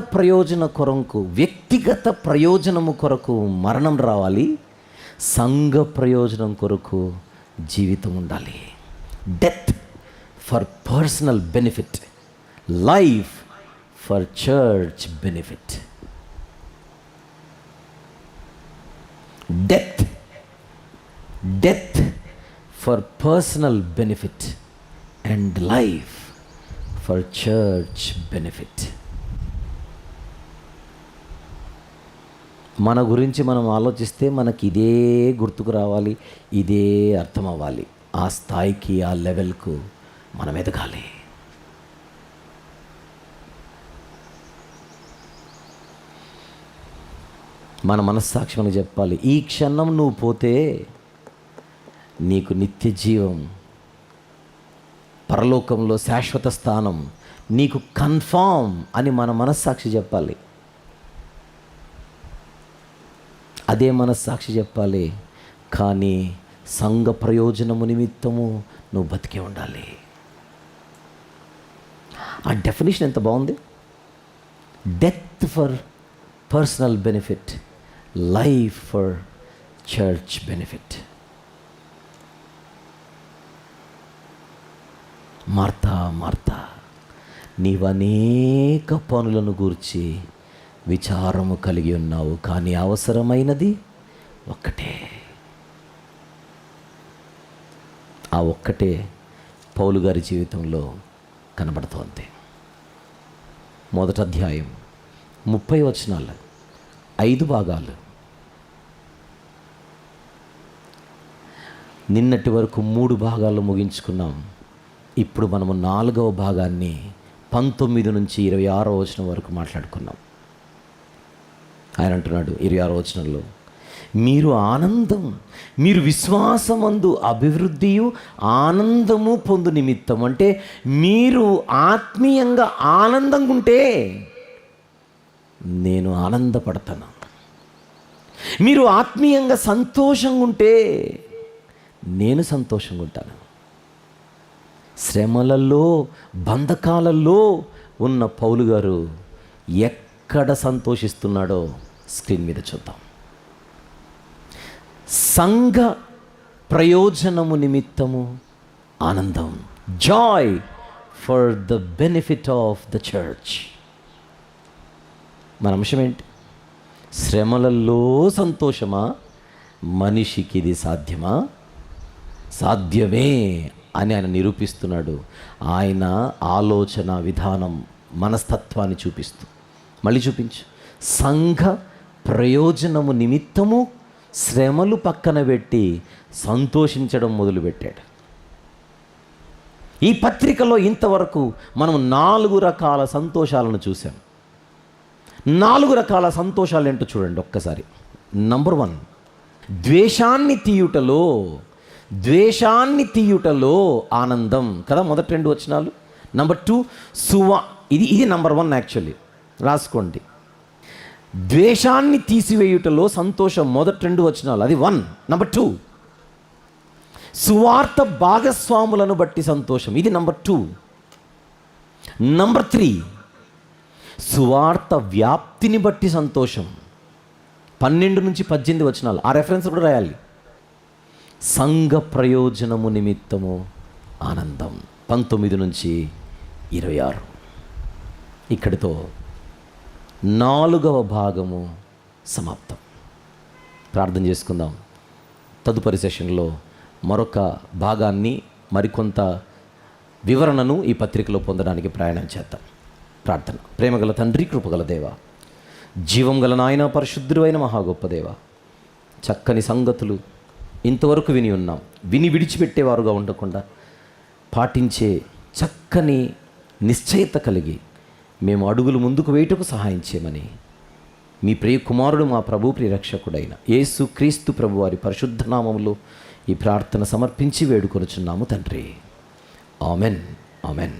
ప్రయోజనము కొరకు మరణం రావాలి, సంఘ ప్రయోజనం కొరకు జీవితం ఉండాలి. Death for personal benefit, life for church benefit. Death for personal benefit and life for church benefit. మన గురించి మనం ఆలోచిస్తే మనకి ఇదే గుర్తుకు రావాలి, ఇదే అర్థం అవ్వాలి. ఆ స్థాయికి, ఆ లెవెల్కు మనం ఎదగాలి. మన మనస్సాక్షి మనకు చెప్పాలి, ఈ క్షణం నువ్వు పోతే నీకు నిత్య జీవం, పరలోకంలో శాశ్వత స్థానం నీకు కన్ఫామ్ అని మన మనస్సాక్షి చెప్పాలి. అదే మనస్సాక్షి చెప్పాలి. కానీ సంఘ ప్రయోజనము నిమిత్తము నువ్వు బతికే ఉండాలి. ఆ డెఫినేషన్ ఎంత బాగుంది. Death for personal benefit, life for church benefit. Martha, నీవనేక పనులను గూర్చి విచారము కలిగి ఉన్నావు, కానీ అవసరమైనది ఒక్కటే. ఆ ఒక్కటే పౌలు గారి జీవితంలో కనబడుతోంది. 1వ అధ్యాయం 30 వచనాలు, 5 భాగాలు. నిన్నటి వరకు 3 భాగాలు ముగించుకున్నాం. ఇప్పుడు మనము 4వ భాగాన్ని 19 నుంచి 26వ వచనం వరకు మాట్లాడుకున్నాం. ఆయన అంటున్నాడు 26వ వచనంలో, మీరు విశ్వాసమందు అభివృద్ధియు ఆనందము పొందు నిమిత్తం. అంటే మీరు ఆత్మీయంగా ఆనందంగా ఉంటే నేను ఆనందపడతాను. మీరు ఆత్మీయంగా సంతోషంగా ఉంటే నేను సంతోషంగా ఉంటాను. శ్రమలలో, బంధకాలలో ఉన్న పౌలు గారు ఎక్కడ సంతోషిస్తున్నాడో స్క్రీన్ మీద చూద్దాం. సంఘ ప్రయోజనము నిమిత్తము ఆనందం, Joy for the benefit of the church. మన అంశం ఏంటి? శ్రమలలో సంతోషమా? మనిషికి ఇది సాధ్యమా? సాధ్యమే అని ఆయన నిరూపిస్తున్నాడు. ఆయన ఆలోచన విధానం, మనస్తత్వాన్ని చూపిస్తూ మళ్ళీ చూపించు. సంఘ ప్రయోజనము నిమిత్తము శ్రమలు పక్కన పెట్టి సంతోషించడం మొదలుపెట్టాడు. ఈ పత్రికలో ఇంతవరకు మనం 4 రకాల సంతోషాలను చూసాం. 4 రకాల సంతోషాలు ఏంటో చూడండి ఒక్కసారి. నంబర్ 1, ద్వేషాన్ని తీయుటలో ఆనందం కదా, మొదటి 2 వచనాలు. నంబర్ 2, ఇది నంబర్ 1 యాక్చువల్లీ, రాసుకోండి. ద్వేషాన్ని తీసివేయుటలో సంతోషం, మొదటి 2 వచనాలు, అది 1. నంబర్ 2, సువార్త భాగస్వాములను బట్టి సంతోషం, ఇది నంబర్ 2. నంబర్ 3, సువార్త వ్యాప్తిని బట్టి సంతోషం. 12 నుంచి 18 వచనాలు, ఆ రెఫరెన్స్ కూడా రాయాలి. సంఘ ప్రయోజనము నిమిత్తము ఆనందం. 19 నుంచి 26. ఇక్కడితో 4వ భాగము సమాప్తం. ప్రార్థన చేసుకుందాం. తదుపరి సెషన్లో మరొక భాగాన్ని, మరికొంత వివరణను ఈ పత్రికలో పొందడానికి ప్రయాణం చేద్దాం. ప్రార్థన. ప్రేమగల తండ్రి, కృపగల దేవ, జీవం గల నాయన, పరిశుద్ధుడు అయిన మహా గొప్ప దేవ, చక్కని సంగతులు ఇంతవరకు విని ఉన్నాం. విని విడిచిపెట్టేవారుగా ఉండకుండా పాటించే చక్కని నిశ్చయత కలిగి మేము అడుగులు ముందుకు వేయటకు సహాయం చేయమని మీ ప్రియ కుమారుడు, మా ప్రభు ప్రియరక్షకుడైన యేసు క్రీస్తు ప్రభు వారి పరిశుద్ధ నామములో ఈ ప్రార్థన సమర్పించి వేడుకొనుచున్నాము తండ్రి. ఆమెన్. ఆమెన్.